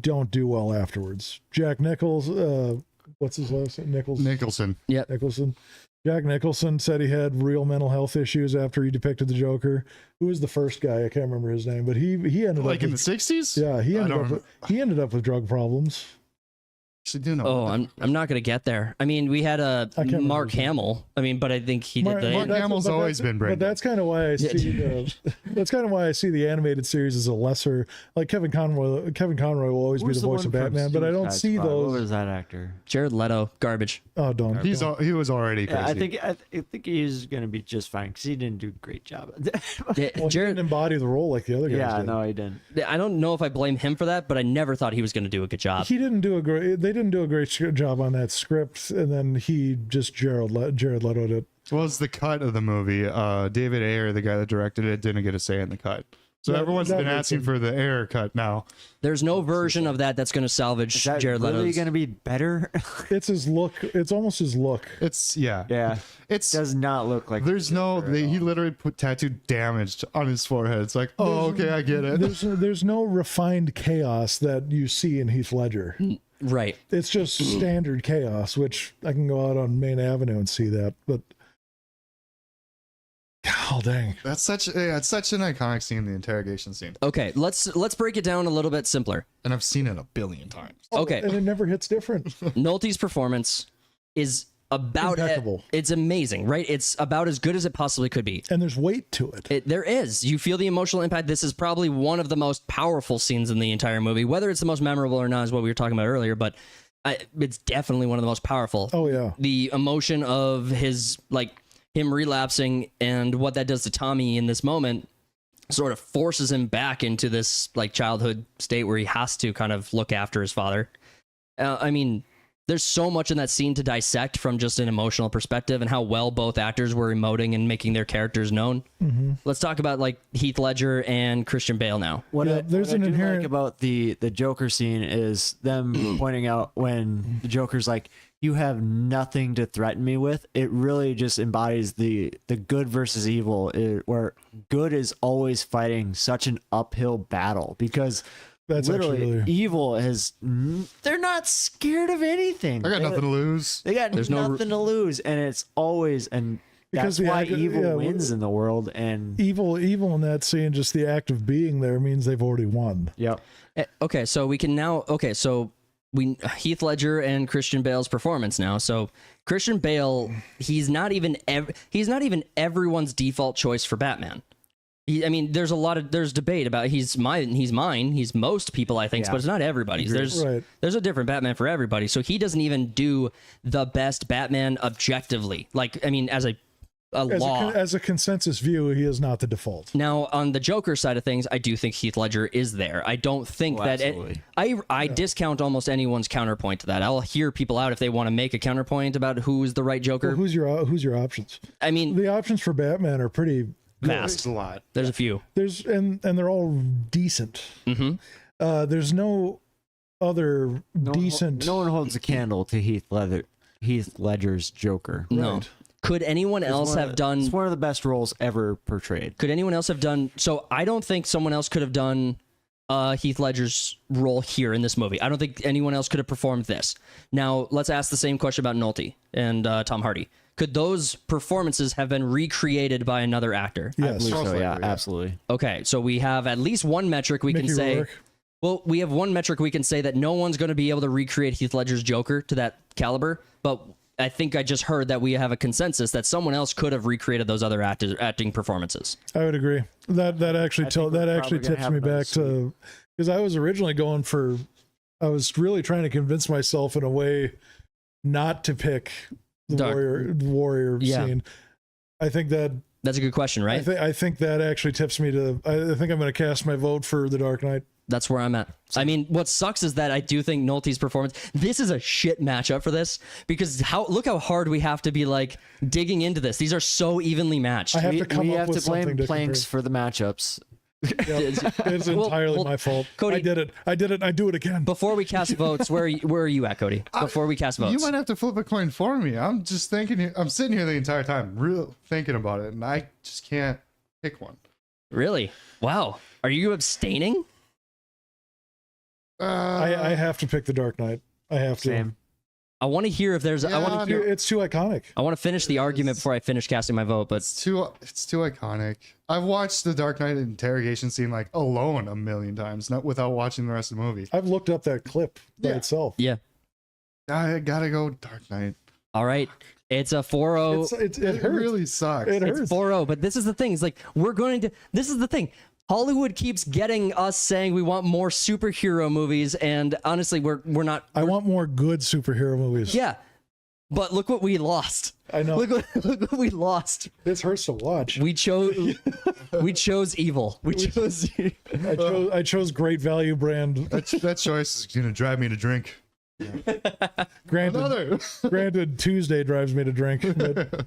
don't do well afterwards. Jack Nichols, what's his last name? Nicholson. Nicholson. Jack Nicholson said he had real mental health issues after he depicted the Joker. Who was the first guy? I can't remember his name, but he ended Like up in the with, '60s. yeah, he I ended don't up remember. he ended up with drug problems. Actually, do know. Oh, what I'm not gonna get there. I mean, we had I can't remember Mark his name. Hamill. I mean, but I think he did Mark the. Hamill's always been But Brandon. that's kind of why I see that's kind of why I see the animated series as a lesser. Like Kevin Conroy will always Who's be the voice one of from Batman, but I don't Suicide see Squad? What those. was that actor? Jared Leto, garbage. Oh, don't. He was already crazy. Yeah, I think he's gonna be just fine because he didn't do a great job. Yeah, Well, he Jared, didn't embody the role like the other guys yeah, did. no, he didn't. I don't know if I blame him for that, but I never thought he was gonna do a good job. He didn't do a great. They didn't do a great job on that script, and then he just Jared Leto'd it. Well, it's the cut of the movie. David Ayer, the guy that directed it, didn't get a say in the cut. So Yeah, everyone's that been makes asking sense. for the Ayer cut now. There's no version of that's gonna salvage Is that Jared really Leto's. gonna be better? It's his look. It's almost his look. It's yeah. Yeah, It's does not look like. there's no. He literally put tattoo damaged on his forehead. It's like, oh, okay, I get it. There's no refined chaos that you see in Heath Ledger. Right. It's just standard chaos, which I can go out on Main Avenue and see that. But oh dang, That's such. Yeah, it's such an iconic scene, the interrogation scene, Okay. Let's break it down a little bit simpler. and I've seen it a billion times. Okay. and it never hits different. Nolte's performance is about Impeccable. It's amazing, right? It's about as good as it possibly could be. And there's weight to it. There is. You feel the emotional impact. This is probably one of the most powerful scenes in the entire movie. Whether it's the most memorable or not is what we were talking about earlier, but it's definitely one of the most powerful. Oh yeah. The emotion of his, like, him relapsing and what that does to Tommy in this moment sort of forces him back into this like childhood state where he has to kind of look after his father. I mean, there's so much in that scene to dissect from just an emotional perspective and how well both actors were emoting and making their characters known. Let's talk about like Heath Ledger and Christian Bale now. What Yeah, I, there's what I an do inherent- like about the Joker scene is them pointing out when the Joker's like, "You have nothing to threaten me with." It really just embodies the good versus evil, where good is always fighting such an uphill battle because That's literally actually really- evil they're not scared of anything. I got nothing to lose. They got There's no- nothing to lose, and it's always Because that's the why act- evil yeah, wins in the world. And evil in that scene, just the act of being there means they've already won. yep. Okay, so we can now. Okay, so we Heath Ledger and Christian Bale's performance now. So Christian Bale, he's not even everyone's default choice for Batman. I mean, there's debate about he's mine, he's most people I think, Yeah. but it's not everybody's. Right. There's a different Batman for everybody. So he doesn't even do the best Batman objectively. Like, I mean, as a law. As a consensus view, he is not the default. Now, on the Joker side of things, I do think Heath Ledger is there. I don't think Oh, that absolutely. I discount almost anyone's counterpoint to that. I'll hear people out if they want to make a counterpoint about who's the right Joker. Well, who's your options? I mean, The options for Batman are pretty. vast. It's a lot. There's a few. There's and they're all decent. There's no other decent. No one holds a candle to Heath Ledger's Joker. No. Right. Could anyone else have done? It's one of the best roles ever portrayed. Could anyone else have done? So I don't think someone else could have done Heath Ledger's role here in this movie. I don't think anyone else could have performed this. Now let's ask the same question about Nolte and Tom Hardy. Could those performances have been recreated by another actor? I Yes. believe so, Most yeah, likely, yeah. absolutely. Okay, so we have at least one metric we Mickey can say. Rourke. Well, we have one metric we can say that no one's going to be able to recreate Heath Ledger's Joker to that caliber, but I think I just heard that we have a consensus that someone else could have recreated those other acting performances. I would agree. That actually I think we're that actually probably gonna tips have me another back to because I was originally going for. I was really trying to convince myself in a way not to pick the warrior Yeah. scene. I think that That's a good question, right? I think that actually tips me to. I think I'm going to cast my vote for The Dark Knight. That's where I'm at. I mean, what sucks is that I do think Nolte's performance. This is a shit matchup for this because look how hard we have to be like digging into this. These are so evenly matched. I have to come we up have with to blame something to Planks compare. for the matchups. It's Well, entirely well, my fault. Cody- I did it. I do it again. Before we cast votes, where are you at, Cody? Before we cast votes, You might have to flip a coin for me. I'm just thinking. I'm sitting here the entire time, real thinking about it, and I just can't pick one. really? Wow. Are you abstaining? I have to pick The Dark Knight. I have to. Same. I want to hear if there's. I want to hear. It's too iconic. I want to finish the argument before I finish casting my vote, but It's too iconic. I've watched the Dark Knight interrogation scene like alone a million times, not without watching the rest of the movie. I've looked up that clip by Yeah. itself. yeah. I gotta go Dark Knight. All right. It's a 4-0. It It hurts. really sucks. It It's hurts. 4-0, but this is the thing. It's like we're going to. This is the thing. Hollywood keeps getting us saying we want more superhero movies, and honestly, we're not. I want more good superhero movies. Yeah, but look what we lost. I know. Look what we lost. This hurts to watch. We chose evil. We chose. I chose Great Value brand. That choice is gonna drive me to drink. Granted, Another. granted, Tuesday drives me to drink. But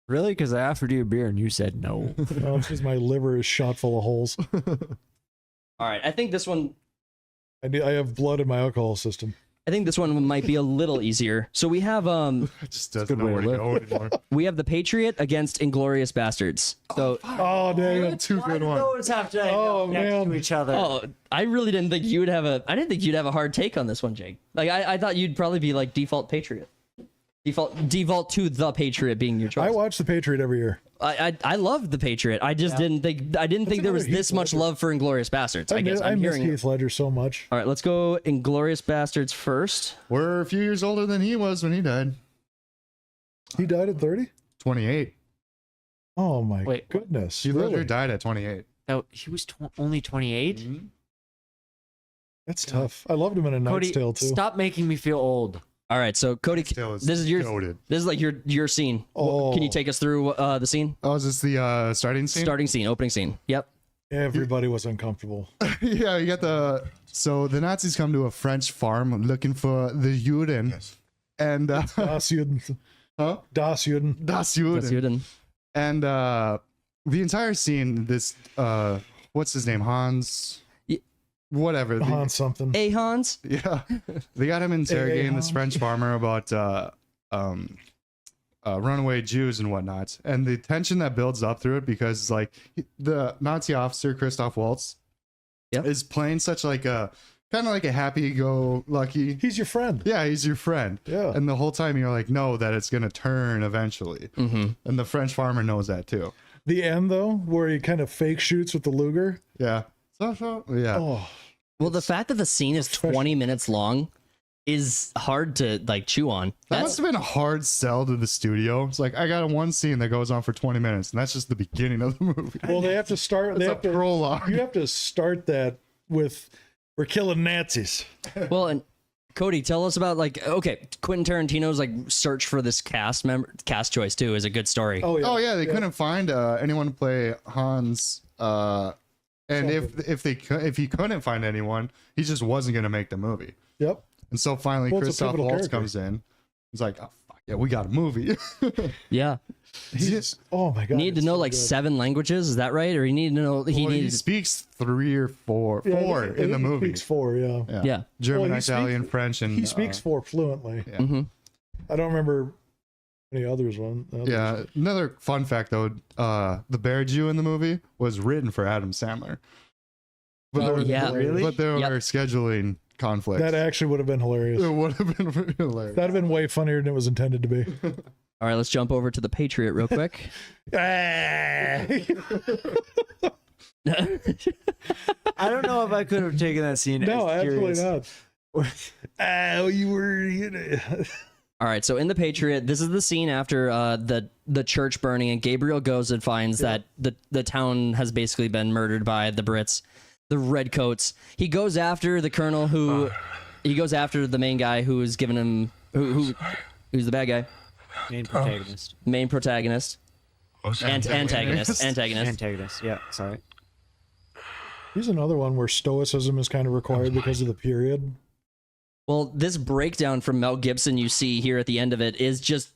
Really? Because I offered you a beer and you said no. it's because my liver is shot full of holes. All right, I think this one. I have blood in my alcohol system. I think this one might be a little easier. So we have It just doesn't good know way where to to go anymore. we have the Patriot against Inglorious Bastards. So Oh dang it! Two good ones. Those have to Oh, next man. to each other. oh, I really didn't think you would have a. I didn't think you'd have a hard take on this one, Jake. Like I thought you'd probably be like default Patriot. Default to the Patriot being your choice. I watch The Patriot every year. I love the Patriot. I just didn't think there was another this Heath much Ledger. love for Inglorious Bastards. I guess I I'm miss hearing. Heath Ledger so much. All right, let's go Inglorious Bastards first. We're a few years older than he was when he died. He died at 30. 28. Oh my Wait, goodness! Heath Ledger Really? died at 28. Oh, he was only 28? That's tough. I loved him in A Knight's Cody, Tale too. stop making me feel old. All right, so Cody, Tale is this is your goated. this is like your scene. Oh. Can you take us through the scene? Oh, is this the starting scene? Starting scene, opening scene. Yep. Everybody was uncomfortable. Yeah, you got so the Nazis come to a French farm looking for the Juden. And Das Juden. huh? Das Juden. Das That's Juden. good. And And the entire scene, this what's his name? Hans Ye- whatever. Hans something. hey Hans. Yeah. They got him interrogating this Hans. French farmer about runaway Jews and whatnot. And the tension that builds up through it because like the Nazi officer Christoph Waltz Yep. is playing such like a kind of like a happy-go-lucky. He's your friend. Yeah, he's your friend. Yeah. And the whole time you're like, no, that it's gonna turn eventually. Mm-hmm. And the French farmer knows that too. The end though, where he kind of fake shoots with the Luger. Yeah. Yeah. Oh, Well, the fact that the scene is 20 minutes long is hard to like chew on. That must have been a hard sell to the studio. It's like I got a one scene that goes on for 20 minutes, and that's just the beginning of the movie. well, they have to start. They It's a have to. prologue. You have to start that with "We're killing Nazis." Well, and Cody, tell us about like Quentin Tarantino's like search for this cast choice too is a good story. Oh yeah. Oh yeah, they couldn't find anyone to play Hans. And if he couldn't find anyone, he just wasn't gonna make the movie. Yep. And so finally, Well, it's a Christoph pivotal Waltz character. comes in. He's like, oh, fuck yeah, we got a movie. Yeah. He's. Oh my god. Need to it's know so like good. 7 languages, is that right? Or you need to know he Well, he needs speaks 3 or 4 Yeah, I four think- I in the think he movie. Speaks 4. Yeah. Yeah. German, Well, he Italian, speaks- French, and He speaks 4 fluently. Yeah. Mm-hmm. I don't remember any others. Yeah. Another fun fact though, the Bear Jew in the movie was written for Adam Sandler. But Oh, there, yeah. Really? But there Yep. were scheduling conflicts. That actually would have been hilarious. it would have been really hilarious. That'd have been way funnier than it was intended to be. All right, let's jump over to the Patriot real quick. I don't know if I could have taken that scene. No, as absolutely serious. not. Oh, you were. All right, so in the Patriot, this is the scene after the church burning, and Gabriel goes and finds that the town has basically been murdered by the Brits, the Redcoats. He goes after the colonel he goes after the main guy who is giving him who's the bad guy, Main protagonist. main protagonist, antagonist. Antagonist. Yeah. Sorry. Here's another one where stoicism is kind of required because of the period. Well, this breakdown from Mel Gibson you see here at the end of it is just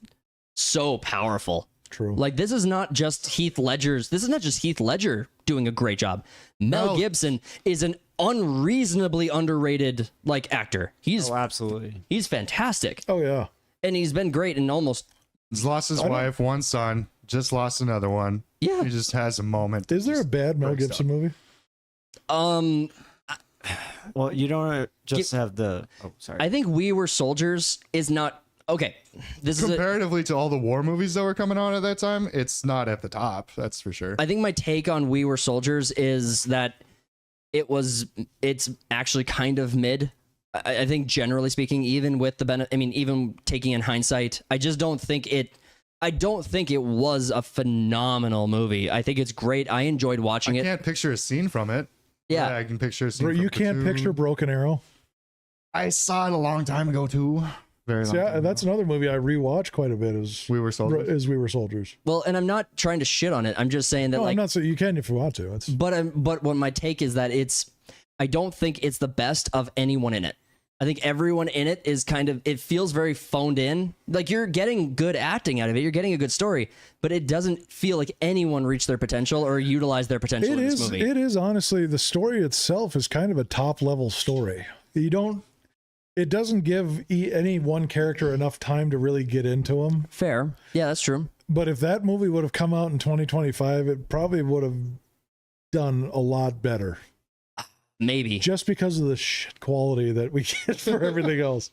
so powerful. True. Like this is not just Heath Ledger doing a great job. Mel No. Gibson is an unreasonably underrated like actor. He's Absolutely. fantastic. Oh yeah. And he's been great in almost He's lost his wife, one son, just lost another one. yeah. He just has a moment. Is there a bad Mel breaks Gibson movie? Well, you don't just have the. Oh, sorry. I think We Were Soldiers is not okay. This is Comparatively to all the war movies that were coming on at that time, it's not at the top. That's for sure. I think my take on We Were Soldiers is that it's actually kind of mid. I think generally speaking, even with the even taking in hindsight, I don't think it was a phenomenal movie. I think it's great. I enjoyed watching I it. can't picture a scene from it. Yeah. But I can picture a scene. Bro, from you can't Platoon. picture Broken Arrow. I saw it a long time ago too. Very long. Yeah, time that's ago. another movie I rewatch quite a bit. We Were Soldiers. We Were Soldiers. Well, and I'm not trying to shit on it. I'm just saying that No, like I'm not saying you can if you want to. It's but what my take is that I don't think it's the best of anyone in it. I think everyone in it is it feels very phoned in. Like you're getting good acting out of it. You're getting a good story, but it doesn't feel like anyone reached their potential or utilized their potential in this movie. It is honestly, the story itself is kind of a top level story. It doesn't give any one character enough time to really get into them. Fair. Yeah, that's true. But if that movie would have come out in 2025, it probably would have done a lot better. Maybe. Just because of the shit quality that we get for everything else.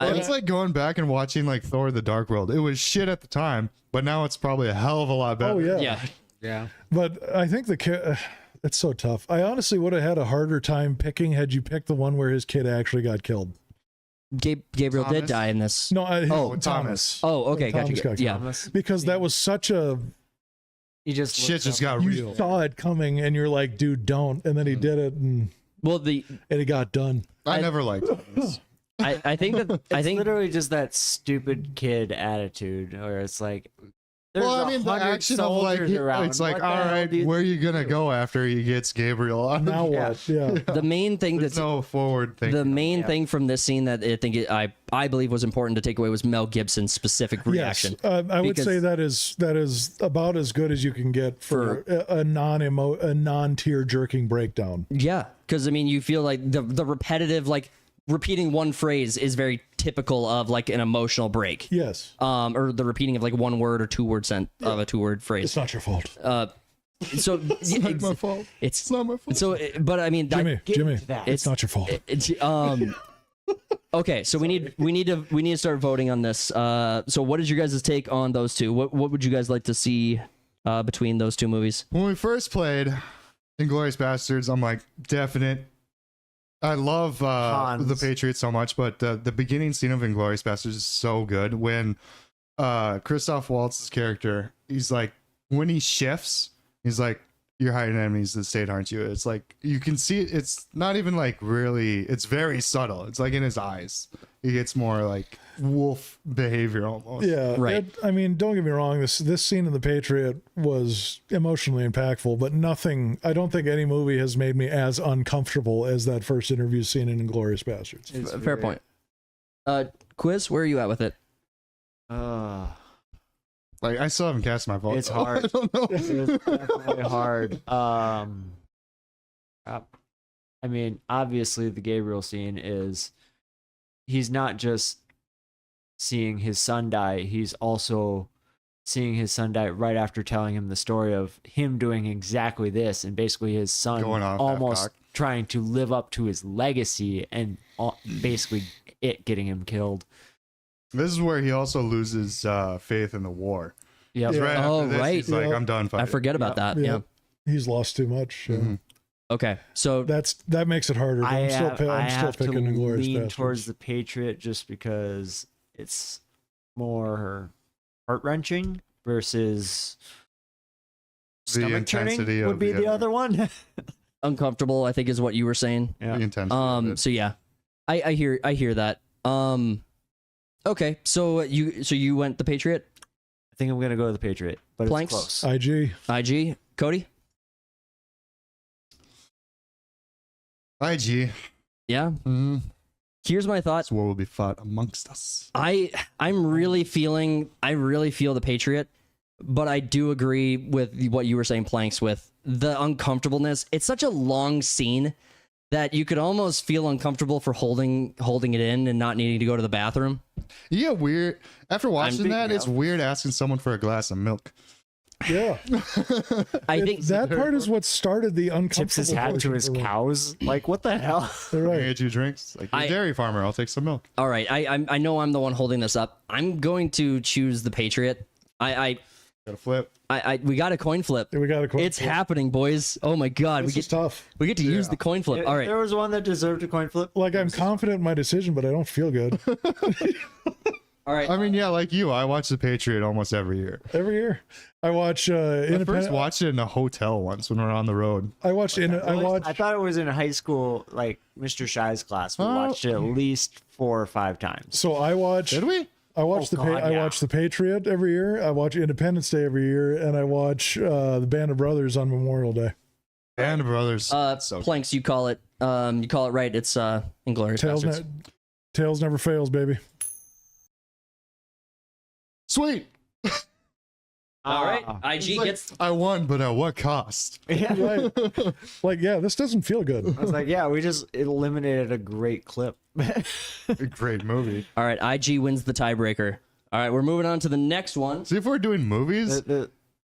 It's like going back and watching like Thor: The Dark World. It was shit at the time, but now it's probably a hell of a lot better. Oh yeah. Yeah. Yeah. But I think it's so tough. I honestly would have had a harder time picking had you picked the one where his kid actually got killed. Gabriel did Thomas? die in this. No, Thomas. Oh, okay, Thomas gotcha. got Yeah. Thomas. because that was such a He just Shit looked just up. got you real. saw it coming and you're like, dude, don't. And then he did it and Well, it got done. I never liked Thomas. I think that I It's think literally just that stupid kid attitude where it's like, there's Well, I mean, the 100 action of like, soldiers around. it's like, What the all hell right, do you where are you think gonna go after he gets Gabriel on? Now what? Yeah. the main thing There's that's no forward thing. the main thing from this scene that I think I believe was important to take away was Mel Gibson's specific reaction. Yes, I would Because- say that is about as good as you can get for a non tear jerking breakdown. Yeah, because I mean, you feel like the repetitive, like repeating one phrase is very typical of like an emotional break. Yes, Or the repeating of like one word or two word of a 2-word phrase. it's not your fault, So It's not my fault. It's not my fault. So, but I mean, Jimmy. that. It's not your fault. Okay, so we need to start voting on this. So what is your guys' take on those two? What would you guys like to see between those two movies? When we first played Inglourious Bastards, I'm like, definite. I love Hans. the Patriot so much, but the beginning scene of Inglourious Bastards is so good. When Christoph Waltz's character, he's like, when he shifts, he's like, "You're hiding enemies of the state, aren't you?" It's like you can see it. It's not even like really. It's very subtle. It's like in his eyes. He gets more like wolf behavior almost. Yeah, Right. I mean, don't get me wrong. This scene in The Patriot was emotionally impactful, but nothing. I don't think any movie has made me as uncomfortable as that first interview scene in Inglourious Bastards. Fair point. Quiz, where are you at with it? Like I still haven't cast my vote. It's hard. I don't know. It's definitely hard. I mean, obviously, the Gabriel scene is he's not just seeing his son die, he's also seeing his son die right after telling him the story of him doing exactly this, and basically his son Going off almost half-cocked. trying to live up to his legacy and basically it getting him killed. This is where he also loses faith in the war. Yep. Yeah. Right Oh, after this, right. he's like, Yeah. I'm done fighting. I forget about that. Yeah. Yeah. He's lost too much. Yeah. Mhm. Okay, so That makes it harder. But I I'm still, have, I'm I still have to picking Inglourious lean Bastards. towards the Patriot just because it's more heart wrenching versus The stomach turning intensity would of be the the other one. uncomfortable, I think, is what you were saying. The intensity. of it. So yeah, I hear that. Okay, so you went the Patriot, I think I'm gonna go with the Patriot, but Planks? it's close. IG. IG, Cody. IG. Yeah. Mm. Here's my thought. This war will be fought amongst us. I really feel the Patriot, but I do agree with what you were saying, Planks, with the uncomfortableness. It's such a long scene that you could almost feel uncomfortable for holding it in and not needing to go to the bathroom. Yeah, weird. After watching speaking that, it's of- weird asking someone for a glass of milk. Yeah. I think that part is what started the uncomfortable. Tips his hat to portion his for me. cows. Like what the hell? They're Right. right. Get you drinks. Like, you're a dairy farmer. I'll take some milk. all right. I know I'm the one holding this up. I'm going to choose the Patriot. I Got a flip. we got a coin flip. Yeah, we got a coin It's flip. happening, boys. Oh my god, This is tough. we get to use the coin flip. All If right. there was one that deserved a coin flip. Like I'm confident in my decision, but I don't feel good. All right. I mean, yeah, like you, I watch The Patriot almost every year. Every year, I watch I first Independent. watched it in a hotel once when we were on the road. I watched. I thought it was in high school, like Mr. Shy's class. We watched it at least 4 or 5 times. So I watch. Did we? I watch Oh, God, I yeah. watch the Patriot every year. I watch Independence Day every year, and I watch the Band of Brothers on Memorial Day. Band of Brothers. So Planks, you call it right. It's Inglourious Tails, Bastards. Tails never fails, baby. sweet. All right. It's IG like, gets I won, but at what cost? Yeah. Right. Like, yeah, this doesn't feel good. I was like, yeah, we just eliminated a great clip. A great movie. All right, IG wins the tiebreaker. All right, we're moving on to the next one. See, if we're doing movies, The-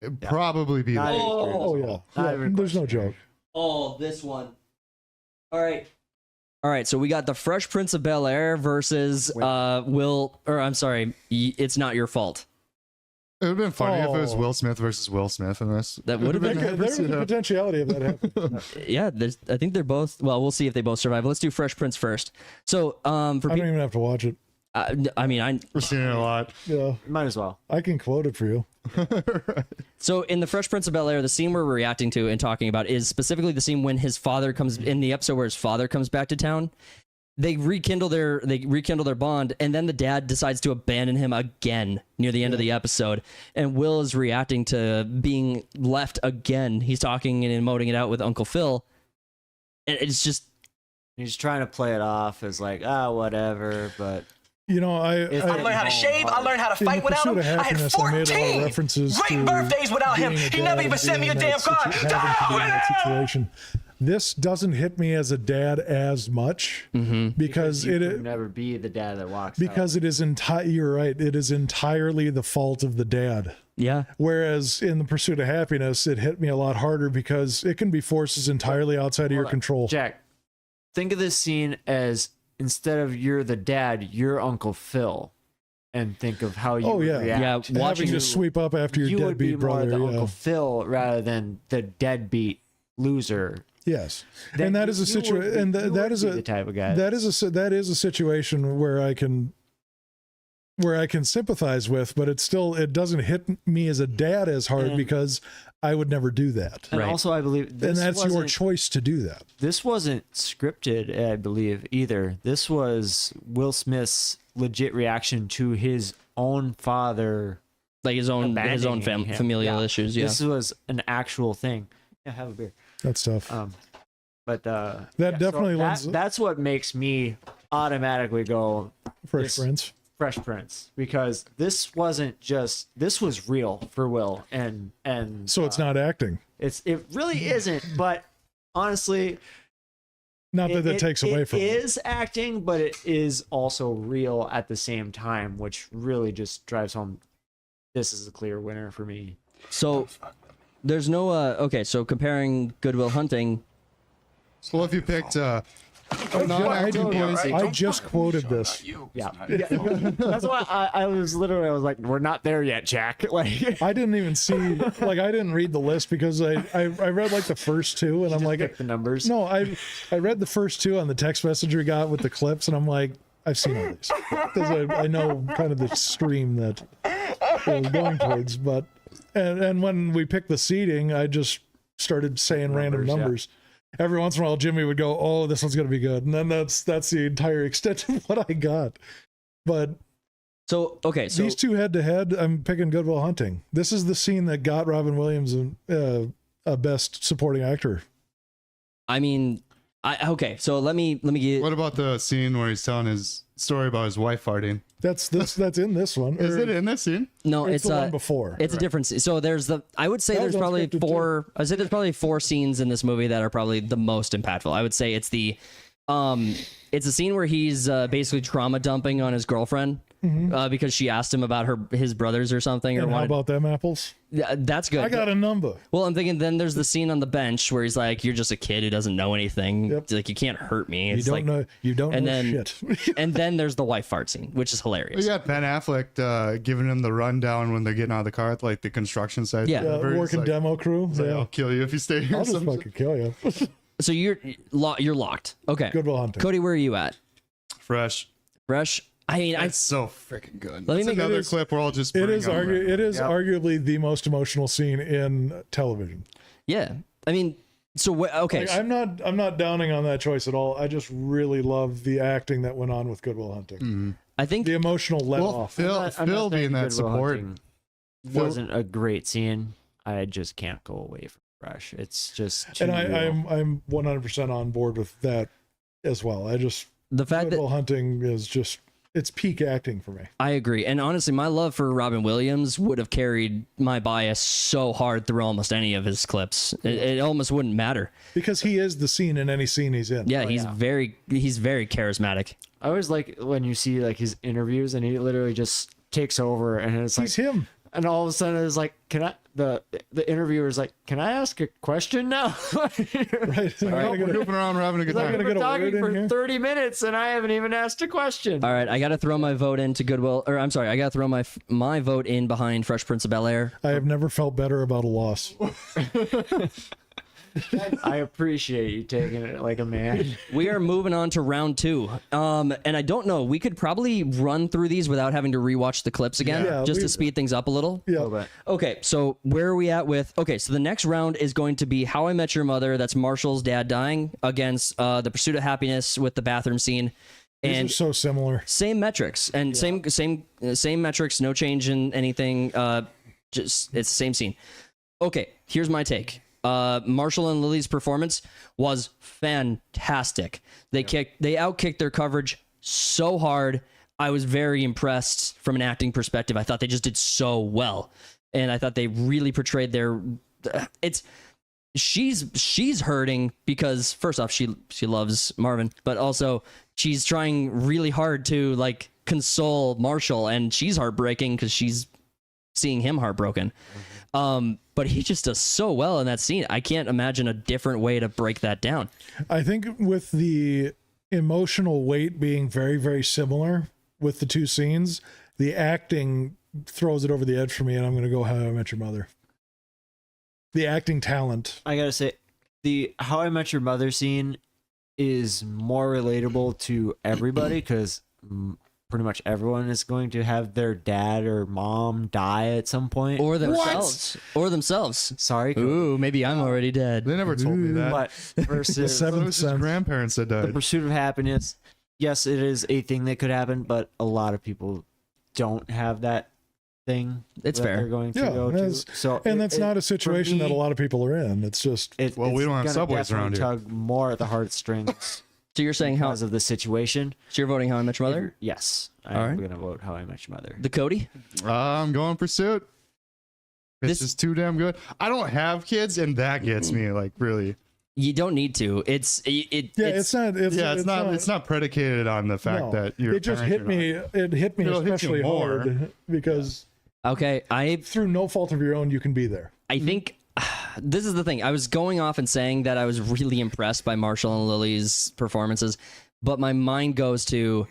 it'd probably be Not The even- Patriot. Oh yeah, Not yeah, even there's no joke. Oh, this one. All right. All right, so we got the Fresh Prince of Bel-Air versus It's Not Your Fault. It would have been funny if it was Oh. Will Smith versus Will Smith in this. That would have been There's the potentiality of that happening. Yeah, I think they're both, well, we'll see if they both survive. Let's do Fresh Prince first. So, for I don't people, even have to watch it. I mean, We're seeing it a lot. Yeah, might as well. I can quote it for you. So in the Fresh Prince of Bel-Air, the scene we're reacting to and talking about is specifically the scene when his father comes in the episode where his father comes back to town. they rekindle their bond, and then the dad decides to abandon him again near the end of the episode, and Will is reacting to being left again. He's talking and emoting it out with Uncle Phil, and it's just He's trying to play it off as like, whatever, but You know, I learned how to shave. I learned how to in fight the without Pursuit him. of I had Happiness, I made a lot of 14 references great to birthdays without him. being a He dad never and even sent me being a in damn that card. having to be in that situation. This doesn't hit me as a dad as much because you it could never be the dad that walks out. because it is you're right, it is entirely the fault of the dad. yeah. Whereas in the Pursuit of Happiness, it hit me a lot harder because it can be forces entirely outside of your control. Jack, think of this scene as instead of you're the dad, you're Uncle Phil, and think of how you would react. Yeah, Having watching to sweep up after your you would be deadbeat more brother. the Yeah. Uncle Phil rather than the deadbeat loser. Yes, Then and that is a you would situation, be- and you that would is be a the type of guy. that is a situation where I can sympathize with, but it doesn't hit me as a dad as hard And- because I would never do that. And Right. also, I believe And this that's your wasn't- choice to do that. This wasn't scripted, I believe, either. This was Will Smith's legit reaction to his own father. like his own abandoning him. familial Yeah. issues. Yeah. This was an actual thing. Yeah, have a beer. That's tough. But That yeah, definitely lends that's what makes me automatically go Fresh this- Prince. Fresh Prince, because this was real for Will, and So it's not acting. it really isn't. But honestly, Not that that takes away from it. it. Is acting, but it is also real at the same time, which really just drives home. This is a clear winner for me. So there's no okay. So comparing Good Will Hunting, So if you picked a I non-acting voice, just quoted this. Yeah, that's why I was like, we're not there yet, Jack. Like, I didn't even see, like, I didn't read the list because I read like the first two, and I'm like, pick the numbers. no, I read the first two on the text message we got with the clips, and I'm like, I've seen all these because I know kind of the stream that I was going towards. But and when we picked the seating, I just started saying random numbers. Every once in a while, Jimmy would go, "Oh, this one's gonna be good," and then that's the entire extent of what I got. But so okay, so these two head to head, I'm picking Good Will Hunting. This is the scene that got Robin Williams a Best Supporting Actor. I mean, okay. So let me get. what about the scene where he's telling his story about his wife farting? That's in this one. Is or it in this scene? No, it's it's the one before. It's a different. So there's I would say That there's was probably unscripted, four. I'd say there's probably 4 scenes in this movie that are probably the most impactful. I would say it's it's a scene where he's basically trauma dumping on his girlfriend because she asked him about his brothers or something. And or how wanted, about them apples? Yeah, that's good. I got a number. Well, I'm thinking then there's the scene on the bench where he's like, "You're just a kid who doesn't know anything. Yep. Like you can't hurt me." You It's don't like, know. You don't and know then- shit. And then there's the wife fart scene, which is We hilarious. got Ben Affleck giving him the rundown when they're getting out of the car at like the construction site. Yeah. Where he's Working like, demo crew. he's like, Yeah. I'll kill you if you stay here. I'll just Some shit. fucking kill you. So you're locked. Okay. Good Will Hunting. Cody, where are you at? Fresh. Fresh. I mean, It's so freaking good. Let me It's make another is- clip where I'll just. It bring is on arguably the most emotional scene in television. yeah. I mean, so okay. Like, I'm not downing on that choice at all. I just really love the acting that went on with Good Will Hunting. I think The emotional let Well, off. Phil I'm not being saying that Good Will support. Hunting wasn't a great scene. I just can't go away from Fresh. It's just too And real. I'm 100% on board with that as well. I just the fact Good that Will Hunting is just it's peak acting for me. I agree. And honestly, my love for Robin Williams would have carried my bias so hard through almost any of his clips. It almost wouldn't matter. Because he is the scene in any scene he's in. Yeah, he's very charismatic. I always like when you see like his interviews and he literally just takes over and it's like, He's him. and all of a sudden it's like, the interviewer's like, can I ask a question now? Right. All right, we're goofing around, we're having a good Like, time. gonna We're get a talking word in for here? 30 minutes and I haven't even asked a question. All right, I got to throw my vote into Goodwill, or I'm sorry, I got to throw my vote in behind Fresh Prince of Bel-Air. I have never felt better about a loss. I appreciate you taking it like a man. We are moving on to round 2. And I don't know, we could probably run through these without having to rewatch the clips again, Yeah, just we- to speed things up a little. Yeah. Okay, so where are we at with... Okay, so the next round is going to be How I Met Your Mother, that's Marshall's dad dying, against The Pursuit of Happiness with the bathroom scene. These And are so similar. same metrics, and same metrics, no change in anything. Just it's the same scene. Okay, here's my take. Marshall and Lily's performance was fantastic. They outkicked their coverage so hard. I was very impressed from an acting perspective. I thought they just did so well, and I thought they really portrayed their. She's hurting because first off she loves Marvin, but also she's trying really hard to like console Marshall, and she's heartbreaking because she's seeing him heartbroken. But he just does so well in that scene. I can't imagine a different way to break that down. I think with the emotional weight being very, very similar with the two scenes, the acting throws it over the edge for me, and I'm going to go How I Met Your Mother. The acting talent. I gotta say, the How I Met Your Mother scene is more relatable to everybody because pretty much everyone is going to have their dad or mom die at some point. Or themselves. Or themselves. Sorry. Ooh, maybe I'm already dead. They never told me that. But versus The So it seventh was his sense. grandparents that the died. pursuit of happiness, yes, it is a thing that could happen, but a lot of people don't have that thing. It's that fair. They're going to Yeah, go to. that's- So And it- that's it- not a for situation that a me, lot of people are in. It's just Well, we it's don't have gonna subways around definitely here. Tug more at the heartstrings So you're saying how because of the situation. so you're voting How I Met Your Mother? Yes, All I'm right. going to vote How I Met Your Mother. The Cody? I'm going Pursuit. It's This- just too damn good. I don't have kids, and that gets me like really. You don't need to. It's it's not. It's not predicated on the fact no. that you're. It just hit me. It hit me It'll hit you especially more. hard because okay. through no fault of your own, you can be there. I think this is the thing. I was going off and saying that I was really impressed by Marshall and Lily's performances, but my mind goes to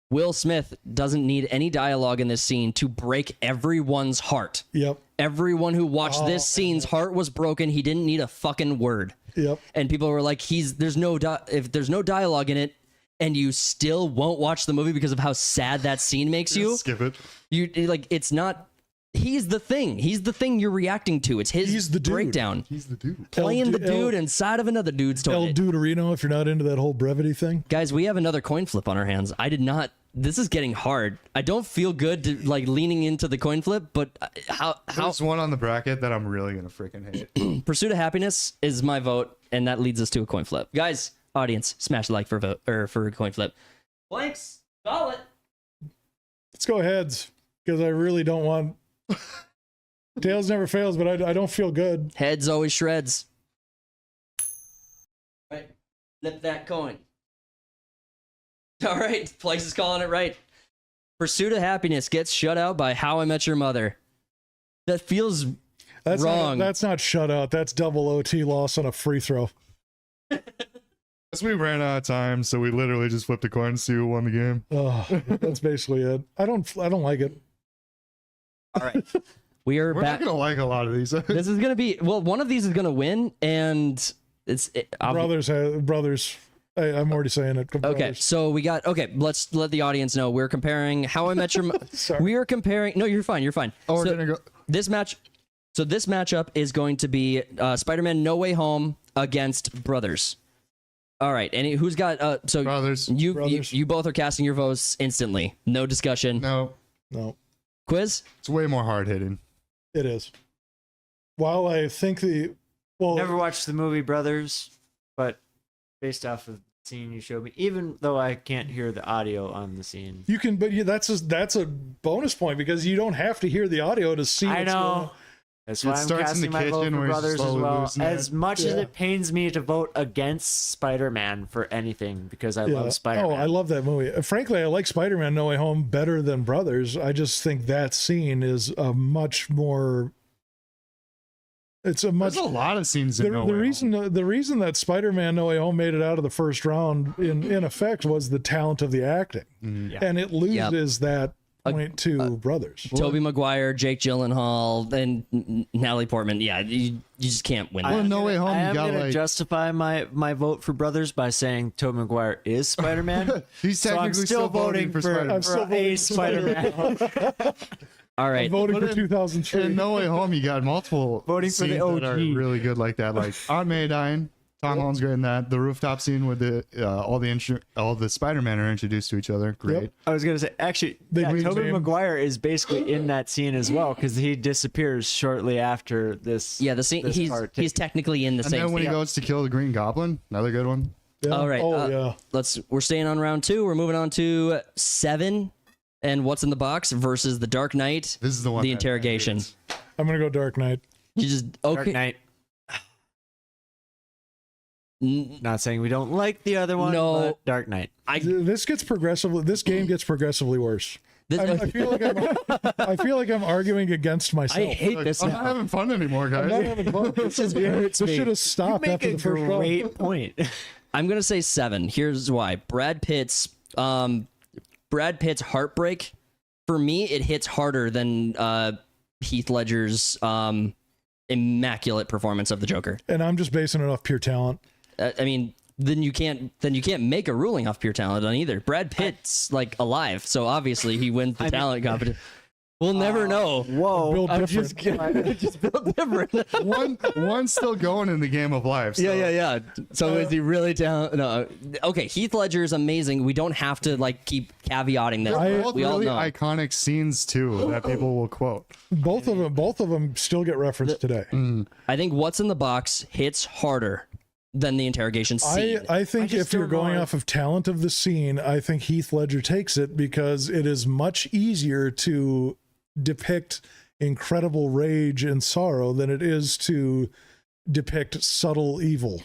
Will Smith doesn't need any dialogue in this scene to break everyone's heart. Yep. Everyone who watched Oh, this scene's heart was broken. He didn't need a fucking word. Yep. And people were like, if there's no dialogue in it, and you still won't watch the movie because of how sad that scene makes you. Skip it. You like it's not. He's the thing. He's the thing you're reacting to. It's his He's the dude. breakdown. He's the dude. Playing the El- dude inside of another dude's El toilet. Duderino, if you're not into that whole brevity thing. Guys, we have another coin flip on our hands. I did not. This is getting hard. I don't feel good to like leaning into the coin flip, but how There's one on the bracket that I'm really gonna freaking hate. Pursuit of Happiness is my vote, and that leads us to a coin flip. Guys, audience, smash the like for a vote or for a coin flip. Blanks, call it. Let's go heads because I really don't want. Tails never fails, but I don't feel good. Heads always shreds. Right, flip that coin. All right, Place is calling it right. Pursuit of Happiness gets shut out by How I Met Your Mother. That feels That's wrong. That's not shutout. That's double OT loss on a free throw. As we ran out of time, so we literally just flipped a coin to see who won the game. Oh, that's basically it. I don't like it. all right. We are We're back. not gonna like a lot of these. This is gonna be one of these is gonna win, and Brothers. I'm already saying it. Okay, Brothers. so we got let's let the audience know we're comparing How I Met Your Sorry. we are comparing. No, you're fine. You're fine. Oh, we're So gonna go. this matchup is going to be Spider-Man No Way Home against Brothers. All right, and who's got so Brothers. you both are casting your votes instantly. No discussion. No, No, Quiz. it's way more hard hitting. it is. While I think Never watched the movie Brothers, but based off of the scene you showed me, even though I can't hear the audio on the scene. you can, but that's a bonus point because you don't have to hear the audio to see. I what's going on. know. That's It why I'm starts in the casting my vote kitchen for where he's Brothers as slowly well. losing As it. much as Yeah. it pains me to vote against Spider-Man for anything because I Yeah. love Spider-Man. Oh, I love that movie. Frankly, I like Spider-Man No Way Home better than Brothers. I just think that scene is a much more. It's a much. There's a lot of scenes in No Way Home. The reason that Spider-Man No Way Home made it out of the first round in effect was the talent of the acting, Mhm. Yeah. and it loses that point to brothers. Tobey Maguire, Jake Gyllenhaal, and Natalie Portman. Yeah, you just can't win. Well, that. No Way Home, I you am got gonna like justify my vote for Brothers by saying Tobey Maguire is Spider-Man. he's so I'm technically still voting for, Spider-Man. I'm still for voting a for Spider-Man. All right. Voting for in- 2003. In No Way Home, you got multiple Voting for the scenes that are OG. really good like that. Like Aunt May dying, Tom Holland's great in that. The rooftop scene with the all the Spider-Man are introduced to each other. Great. Yep. I was gonna say, actually, They yeah, rename- Tobey Maguire is basically in that scene as well because he disappears shortly after this. Yeah, the scene. this part He's technically in the And same. then when he scene. goes to kill the Green Goblin, another good one. Yeah. All right. Oh, yeah. We're staying on round 2. We're moving on to 7 and What's in the Box versus The Dark Knight. This is the one. The that- interrogation. I'm going to go Dark Knight. You just Dark okay. Knight. N- Not saying we don't like the other one. No. but Dark Knight. This game gets progressively worse. This, I feel like I'm arguing against myself. I hate Like, this I'm now. not having fun anymore, guys. I'm not having fun. This should have stopped Make after a the first round. great point. I'm gonna say 7. Here's why. Brad Pitt's heartbreak. For me, it hits harder than Heath Ledger's immaculate performance of the Joker. And I'm just basing it off pure talent. I mean, then you can't make a ruling off pure talent on either. Brad Pitt's like alive, so obviously he wins the talent competition. We'll never know. Whoa. Built I'm different. just built different. One's still going in the game of life. So. Yeah. So is he really talented? No. Okay, Heath Ledger is amazing. We don't have to like keep caveating this. They're both we all really know. iconic scenes too that people will quote. Both of them still get referenced today. I think What's in the Box hits harder than the interrogation scene. I think just if you're don't know going if- off of talent of the scene, I think Heath Ledger takes it because it is much easier to depict incredible rage and sorrow than it is to depict subtle evil.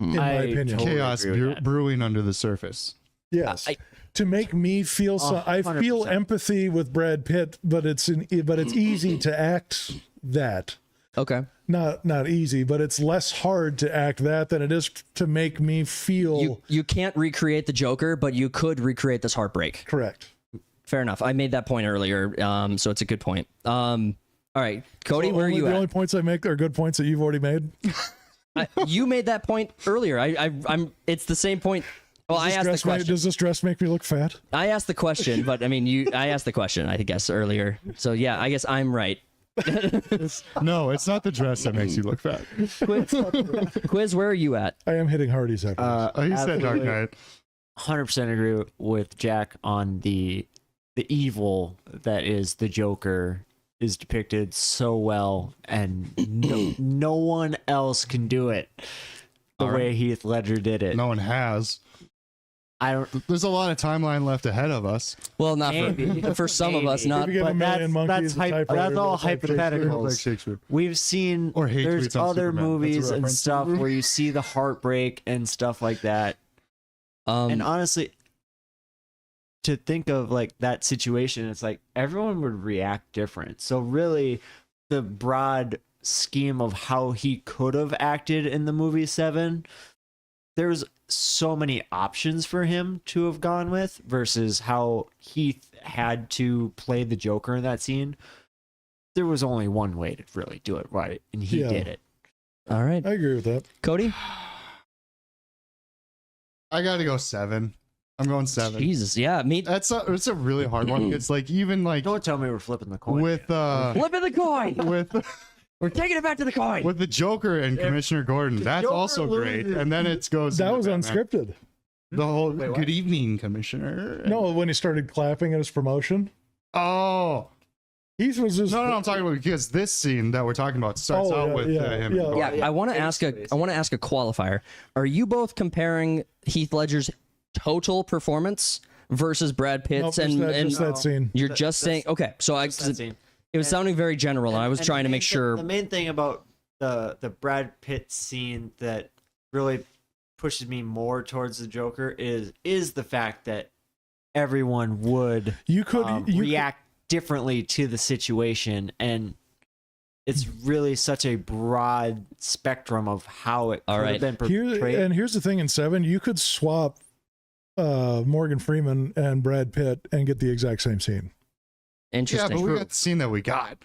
In my opinion, totally Chaos agree with that. brewing under the surface. yes. I- To make me feel, I feel 100%. empathy with Brad Pitt, but it's easy to act that. Okay. Not easy, but it's less hard to act that than it is to make me feel You can't recreate the Joker, but you could recreate this heartbreak. correct. Fair enough. I made that point earlier, so it's a good point. All right, Cody, where are you The at? only points I make are good points that you've already made. You made that point earlier. I'm. It's the same point. Well, I asked the question. Does this dress make me look fat? I asked the question, but I mean, I asked the question, I guess, earlier. So yeah, I guess I'm right. No, it's not the dress that makes you look fat. Quiz, where are you at? I am hitting Hardy's after. Oh, he said Dark Absolutely. Knight. 100% agree with Jack on the evil that is the Joker is depicted so well, and no one else can do it the All way right. Heath Ledger did it. No one has. I don't. There's a lot of timeline left ahead of us. Well, not Maybe. for some of us, Maybe. not. If you give a but million monkeys a typewriter, that's all that's like hypothetical. Like Shakespeare. We've seen Or hate there's tweets on other Superman. That's a movies and reference. stuff where you see the heartbreak and stuff like that. And honestly, to think of like that situation, it's like everyone would react different. So really, the broad scheme of how he could have acted in the movie 7, there's so many options for him to have gone with versus how Heath had to play the Joker in that scene. There was only one way to really do it right, and he Yeah. did it. all right, I agree with that. Cody. I got to go 7. I'm going 7. Jesus, yeah, me. It's a really hard one. It's like even like Don't tell me we're flipping the coin. with Flipping the coin. with We're taking it back to the coin. with the Joker and Commissioner Gordon. That's Joker also great. loses- And then it goes. That into was Batman. unscripted. The whole Wait, what? good evening, Commissioner. No, when he started clapping at his promotion, Oh Heath was just no, I'm talking about because this scene that we're talking about starts Oh, out yeah, with yeah, him. yeah. and Gordon. Yeah, I want to ask a qualifier. Are you both comparing Heath Ledger's total performance versus Brad Nope, Pitt's? just and that scene. you're That- just saying okay. So I Just that scene. it was sounding very general, and I was And trying to the make main sure. the main thing about the Brad Pitt scene that really pushes me more towards the Joker is the fact that everyone would You could react differently to the situation, and it's really such a broad spectrum of how it could All have right. been Here, portrayed. and here's the thing: in 7, you could swap Morgan Freeman and Brad Pitt and get the exact same scene. Yeah, Interesting. but we got the scene that we got.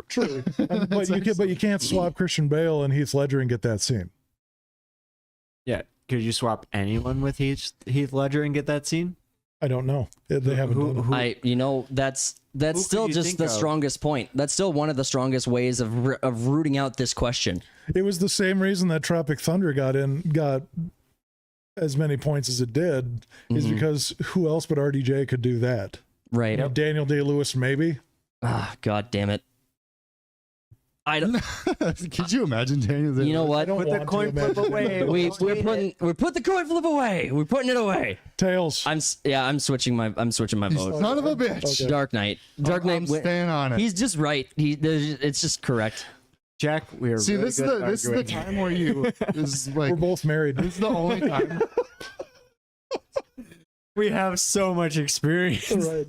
True. But you can't swap Christian Bale and Heath Ledger and get that scene. Yeah. Could you swap anyone with Heath Ledger and get that scene? I don't know. They haven't done it. That's could still you just think the of? strongest point. That's still one of the strongest ways of rooting out this question. It was the same reason that Tropic Thunder got as many points as it did, is because who else but RDJ could do that? Right. Daniel Day-Lewis, maybe. Ah, God damn it. I don't. Could you imagine Daniel? You know what? I don't Put the want to coin flip imagine away. that. We put the coin flip away. We're putting it away. Tails. I'm switching my vote. Son of a bitch. Okay. Dark Knight. I'm staying on it. He's just right. It's just correct. Jack, we are See, really this is the time where you this is like We're both married. this is the only time. We have so much experience. Right.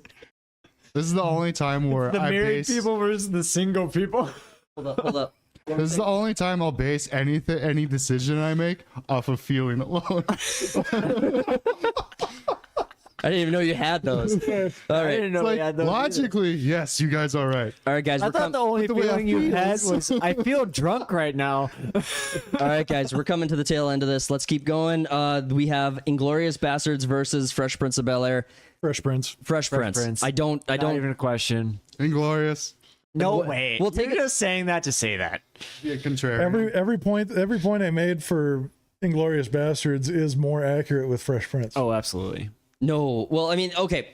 This is the only time where The I married base. people versus the single people. Hold up. This is the only time I'll base any decision I make off of feeling alone. I didn't even know you had those. All I right. didn't know we Like had those. logically, yes, you guys are right. All right, guys. I We're thought the only the way I feeling you feel. had was I feel drunk right now. All right, guys. We're coming to the tail end of this. Let's keep going. We have Inglorious Bastards versus Fresh Prince of Bel-Air. Fresh Prince. Fresh Prince. Prince. I don't Not even a question. Inglorious. No We'll- way. we'll take You're it- just saying that to say that. Be a contrarian. Every point I made for Inglorious Bastards is more accurate with Fresh Prince. Oh, absolutely. No. Well, I mean, okay.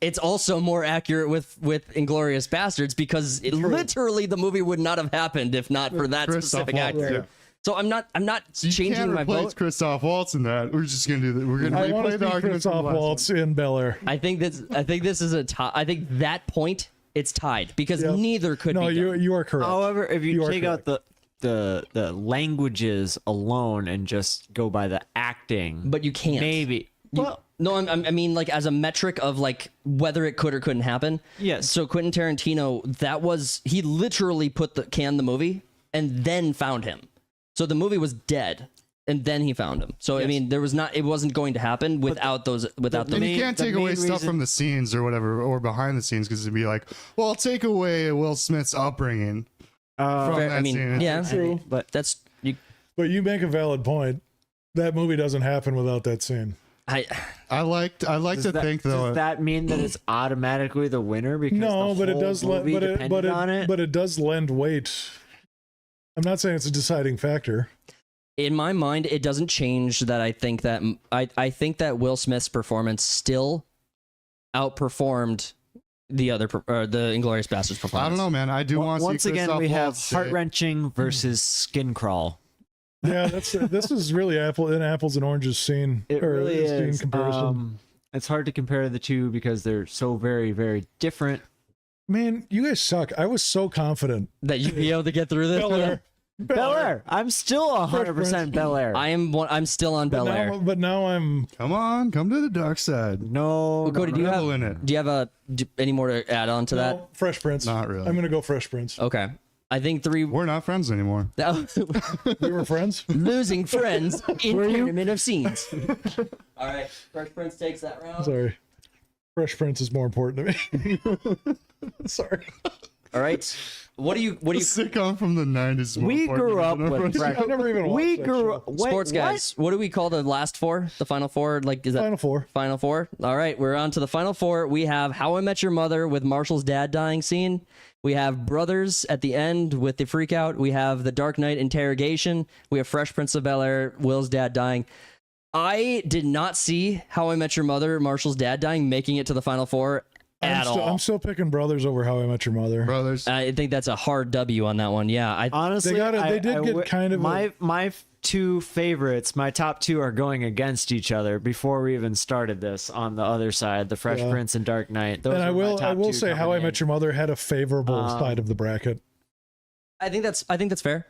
It's also more accurate with Inglorious Bastards because literally the movie would not have happened if not for that Christoph specific Waltz, actor. yeah. So I'm not So you changing can't my replace vote. Christoph Waltz in that. We're just gonna do that. We're gonna I want replay to the see argument from the Christoph last Waltz in Bel Air. I think this is a tie. I think that point it's tied because Yep. neither could No, be done. you are correct. However, if you are take out the languages alone and just go by the acting, But you can't. maybe. Well, No, I mean like as a metric of like whether it could or couldn't happen. Yes. So Quentin Tarantino, he literally canned the movie and then found him. So the movie was dead and then he found him. So I mean, it wasn't going to happen without those. And The you can't the take away main stuff reason- from the scenes or whatever, or behind the scenes, because it'd be like, well, I'll take away Will Smith's upbringing from fair- that I mean, scene. yeah, True. but that's you. But you make a valid point. That movie doesn't happen without that scene. I like to think though. Does that mean that it's automatically the winner because No, the but it whole does. movie depended on it? But it does lend weight. I'm not saying it's a deciding factor. In my mind, it doesn't change that I think that Will Smith's performance still outperformed the Inglourious Basterds performance. I don't know, man. I do want to see Once again, Christoph we have Waltz say- heart wrenching versus skin crawl. Yeah, this is really apples and oranges scene. It or really scene is. comparison. It's hard to compare the two because they're so very, very different. Man, you guys suck. I was so confident. That you'd be able to get through this. Bel Air. Bel Air. I'm still 100% Bel Air. I'm still on Bel Air. But now I'm. Come to the dark side. No, Cody, do you Revel have in it. do you have any more to add on to that? No, Fresh Prince. Not really. I'm gonna go Fresh Prince. Okay, I think three. We're not friends anymore. We were friends. Losing friends in Pyramid of Scenes. All right, Fresh Prince takes that round. Sorry. Fresh Prince is more important to me. Sorry. All right, what do you The sitcom from the 90s. is more We important grew than up the with first- Fresh. I never even watched We that grew show. up. Wait, sports guys? What do we call the last four? The final four? Like is that Final Four. Final four? All right, we're on to the final four. We have How I Met Your Mother with Marshall's dad dying scene. We have Brothers at the end with the freak out. We have The Dark Knight interrogation. We have Fresh Prince of Bel-Air, Will's dad dying. I did not see How I Met Your Mother, Marshall's dad dying, making it to the final four at all. I'm still picking Brothers over How I Met Your Mother. Brothers. I think that's a hard W on that one. Yeah, Honestly, They did get kind of my two favorites. My top two are going against each other before we even started this. On the other side, The Fresh Yeah. Prince and Dark Knight. Those and I are my will top two say How I coming Met Your Mother had a favorable side of the bracket. I think that's fair.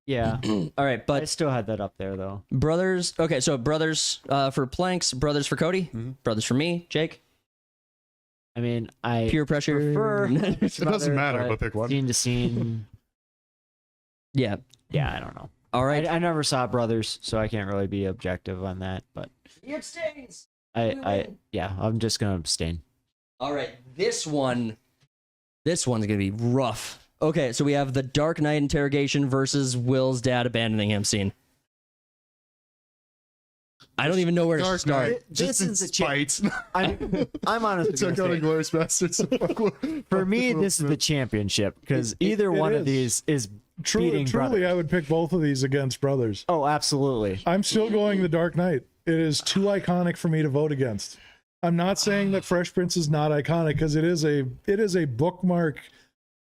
Yeah, All right, I but still had that up there though. Brothers. Okay, so Brothers for Planks, Brothers for Cody, Brothers for me, Jake. I mean, I Pure pressure. prefer. It doesn't matter, but pick one. Scene to scene. Yeah. Yeah, I don't know. All right. I never saw Brothers, so I can't really be objective on that. But He abstains. yeah, I'm just gonna abstain. All right, this one's gonna be rough. Okay, so we have the Dark Knight interrogation versus Will's dad abandoning him scene. I don't even know where to Dark start. Knight, This just in is a spite. I'm honestly Took gonna out say, Inglourious Basterds. for me, this is the championship because either it one of is. these is Truly, beating truly, brothers. I would pick both of these against Brothers. Oh, absolutely. I'm still going the Dark Knight. It is too iconic for me to vote against. I'm not saying that Fresh Prince is not iconic because it is a bookmark.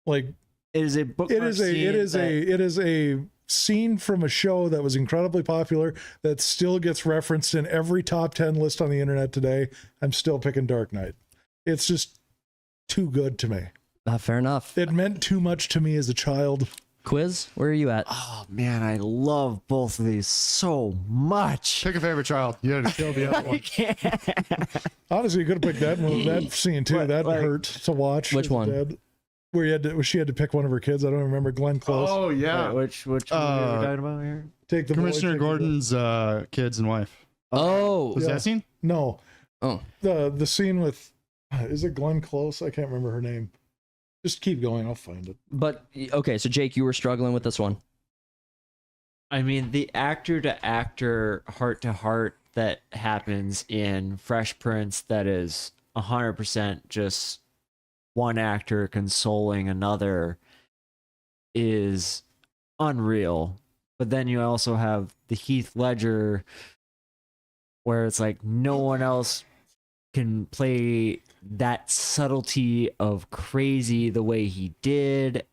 Like It is a bookmark it is a scene from a show that was incredibly popular that still gets referenced in every top 10 list on the internet today. I'm still picking Dark Knight. It's just too good to me. Fair enough. It meant too much to me as a child. Quiz, where are you at? Oh man, I love both of these so much. Pick a favorite child. You had to kill the other one. Honestly, you could have picked that scene too. But, That like- hurt to watch. Which as a one? dad. Where she had to pick one of her kids. I don't remember. Glenn Close. Oh yeah. Which one are we talking about here? Take the boy, Commissioner take the boy. Gordon's kids and wife. Oh, Was that scene? No, oh, the scene with is it Glenn Close? I can't remember her name. Just keep going. I'll find it. but okay. So Jake, you were struggling with this one. I mean, the actor to actor, heart to heart that happens in Fresh Prince that is 100% just one actor consoling another is unreal. But then you also have the Heath Ledger where it's like no one else can play that subtlety of crazy the way he did.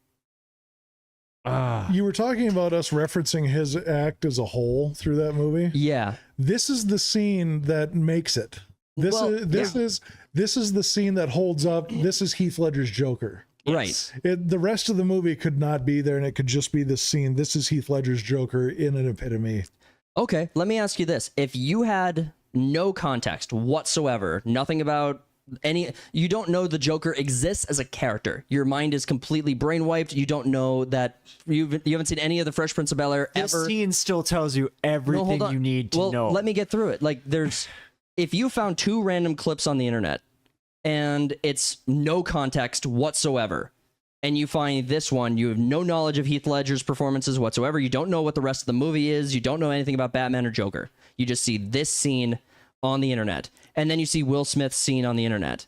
You were talking about us referencing his act as a whole through that movie. Yeah. This is the scene that makes it. This is the scene that holds up. This is Heath Ledger's Joker. Right. The rest of the movie could not be there, and it could just be this scene. This is Heath Ledger's Joker in an epitome. Okay. Let me ask you this: if you had no context whatsoever, nothing about you don't know the Joker exists as a character. Your mind is completely brainwiped. You don't know that you haven't seen any of the Fresh Prince of Bel-Air This ever. scene still tells you No, everything hold on. you need to well, know. let me get through it. Like, if you found 2 random clips on the internet and it's no context whatsoever, and you find this one, you have no knowledge of Heath Ledger's performances whatsoever. You don't know what the rest of the movie is. You don't know anything about Batman or Joker. You just see this scene on the internet, and then you see Will Smith's scene on the internet.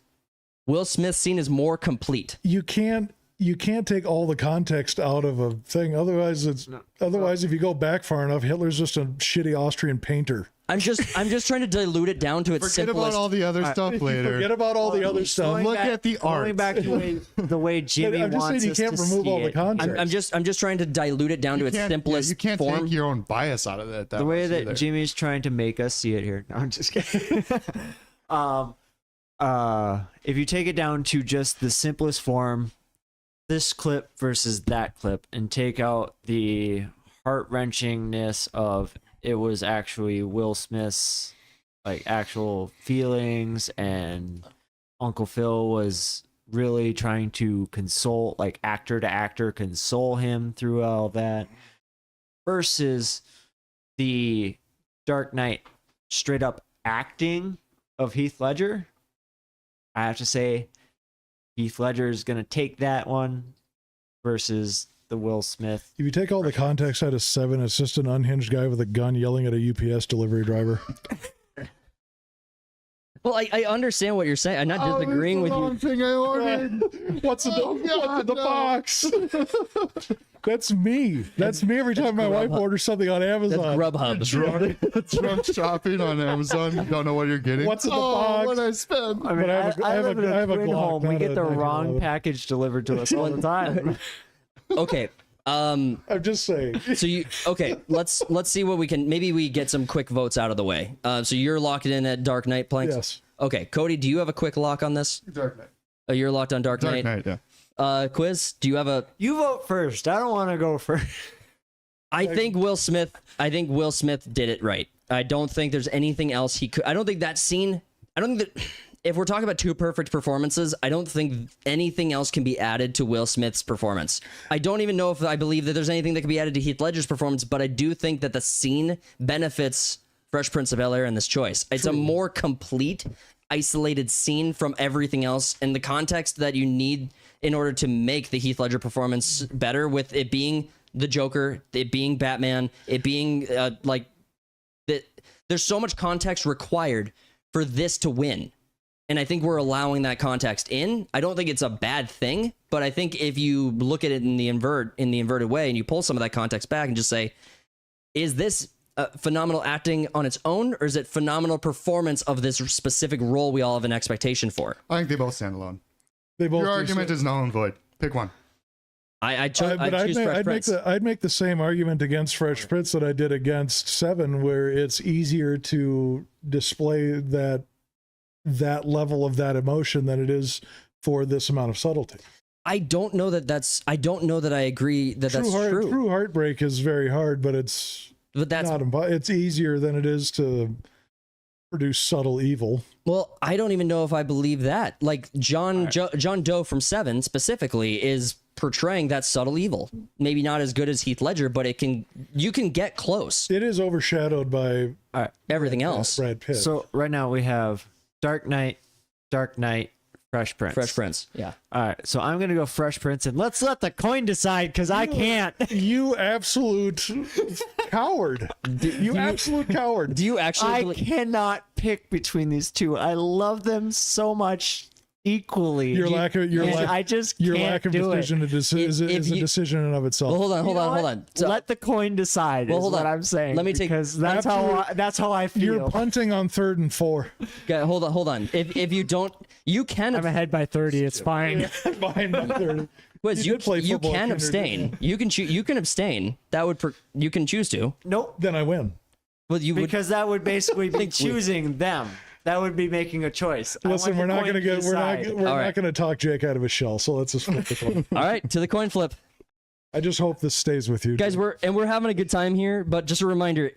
Will Smith's scene is more complete. You can't take all the context out of a thing. Otherwise, if you go back far enough, Hitler's just a shitty Austrian painter. I'm just trying to dilute it down to its Forget simplest. about all the other stuff later. Forget about all the other stuff. Look at the art. Going back to the way Jimmy I'm just saying wants you us can't to remove see all the it. context. I'm just trying to dilute it down to its simplest you can't form. take your own bias out of that. The way much that either. Jimmy's trying to make us see it here. No, I'm just kidding. If you take it down to just the simplest form, this clip versus that clip, and take out the heart-wrenchingness of it was actually Will Smith's like actual feelings, and Uncle Phil was really trying to console, like actor to actor, console him through all that, versus the Dark Knight straight up acting of Heath Ledger. I have to say Heath Ledger is going to take that one versus the Will Smith. If you take all the context out of Seven, it's just an unhinged guy with a gun yelling at a UPS delivery driver. Well, I understand what you're saying. I'm not disagreeing with you. Thing I ordered. What's in the box? That's me. That's me every time my wife orders something on That's Amazon. Grubhub. Drunk shopping on Amazon. You don't know what you're getting. What's in the box? What I spent. I mean, But I have a- I I have live a- in I have a twin Glock, home. We not get a the 1911. wrong package delivered to us all the time. Okay. I'm just saying. So let's see what we can. Maybe we get some quick votes out of the way. So you're locked in at Dark Knight, Planks? Yes. Okay, Cody, do you have a quick lock on this? Dark Knight. You're locked on Dark Knight. Dark Knight, yeah. Quiz, do you have a? You vote first. I don't want to go first. I think Will Smith did it right. I don't think there's anything else he could. I don't think that scene. I don't think that. If we're talking about 2 perfect performances, I don't think anything else can be added to Will Smith's performance. I don't even know if I believe that there's anything that can be added to Heath Ledger's performance, but I do think that the scene benefits Fresh Prince of Bel-Air in this choice. It's a more complete isolated scene from everything else and the context that you need in order to make the Heath Ledger performance better, with it being the Joker, it being Batman, it being like that. There's so much context required for this to win. And I think we're allowing that context in. I don't think it's a bad thing, but I think if you look at it in the inverted way and you pull some of that context back and just say, is this phenomenal acting on its own, or is it phenomenal performance of this specific role we all have an expectation for? I think they both stand alone. They both Your do argument is null and void. Pick one. I choose Fresh Prince. I'd make the same argument against Fresh Prince that I did against Seven, where it's easier to display that level of that emotion than it is for this amount of subtlety. I don't know that I agree that that's true. True heartbreak is very hard, but it's it's easier than it is to produce subtle evil. Well, I don't even know if I believe that. Like John Doe from Seven specifically is portraying that subtle evil. Maybe not as good as Heath Ledger, but you can get close. It is overshadowed by everything else. Brad Pitt. So right now we have Dark Knight, Fresh Prince. Yeah. All right. So I'm going to go Fresh Prince, and let's let the coin decide, because I can't. You absolute coward. You absolute coward. Do you actually I cannot pick between these two. I love them so much equally. Your lack of decision is a decision in and of itself. Well, hold on. So, let the coin decide. Well, hold what on. I'm saying. Let me take, because that's how I feel. You're punting on 3rd and 4. Okay, hold on. If you don't, you can. I'm ahead by 30. It's fine. Behind by 30. Quiz, you can abstain. You can abstain. That would you can choose to. Nope. Then I win. Well, because that would basically be choosing them. That would be making a choice. Listen, we're not going to talk Jake out of his shell. So let's just flip the coin. All right, to the coin flip. I just hope this stays with you, guys. We're having a good time here, but just a reminder,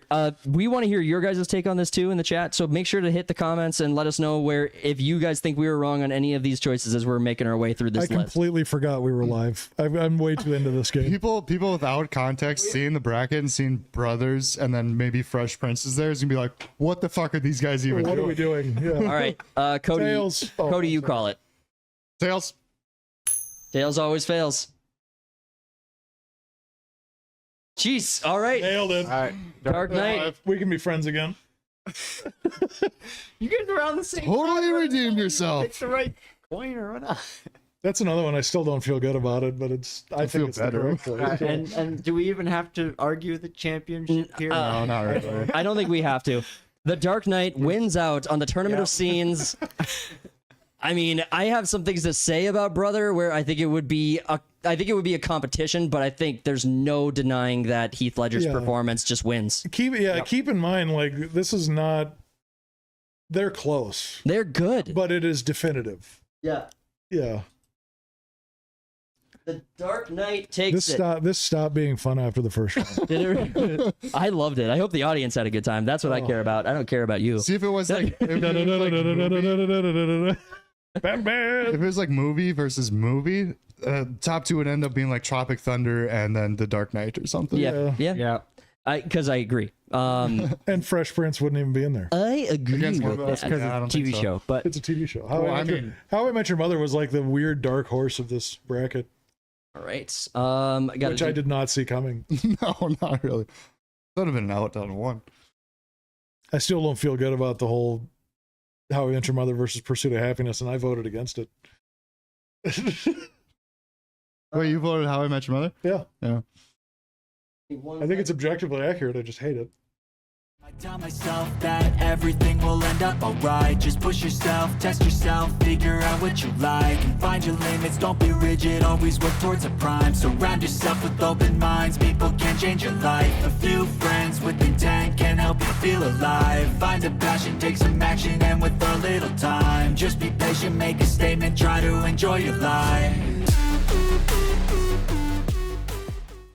we want to hear your guys' take on this too in the chat. So make sure to hit the comments and let us know if you guys think we were wrong on any of these choices as we're making our way through this list. I completely forgot we were live. I'm way too into this game. People without context seeing the bracket and seeing Brothers and then maybe Fresh Prince is there is gonna be like, what the fuck are these guys even doing? What are we doing? Yeah. All right, Cody. Tails. Cody, you call it. Tails. Tails always fails. Jeez, all right. Nailed it. All right. Dark Knight. We can be friends again. You guys are on the same. Totally redeemed yourself. It's the right coin or not. That's another one. I still don't feel good about it, but I think it's better. the correct choice. And do we even have to argue the championship here? No, not really. I don't think we have to. The Dark Knight wins out on the Tournament of Scenes. I mean, I have some things to say about Brother, where I think it would be a competition, but I think there's no denying that Heath Ledger's performance just wins. Keep in mind, like, this is not. They're close. They're good, but it is definitive. Yeah. Yeah. The Dark Knight takes This stopped being fun after the first round. I loved it. I hope the audience had a good time. That's what I care about. I don't care about you. See if it was like Batman. If it was like movie versus movie, top two would end up being like Tropic Thunder and then The Dark Knight or something. Yeah. Because I agree. And Fresh Prince wouldn't even be in there. I agree with that. That's because it's a TV show. But it's a TV show. How I Met Your Mother was like the weird dark horse of this bracket. All right. Which I did not see coming. No, not really. That would have been an out on one. I still don't feel good about the whole How I Met Your Mother versus Pursuit of Happiness, and I voted against it. Wait, you voted How I Met Your Mother? Yeah. Yeah. I think it's objectively accurate. I just hate it. I tell myself that everything will end up alright. Just push yourself, test yourself, figure out what you like, and find your limits, don't be rigid, always work towards a prime. Surround yourself with open minds, people can change your life. A few friends with intent can help you feel alive. Find a passion, take some action, and with a little time, just be patient, make a statement, try to enjoy your life.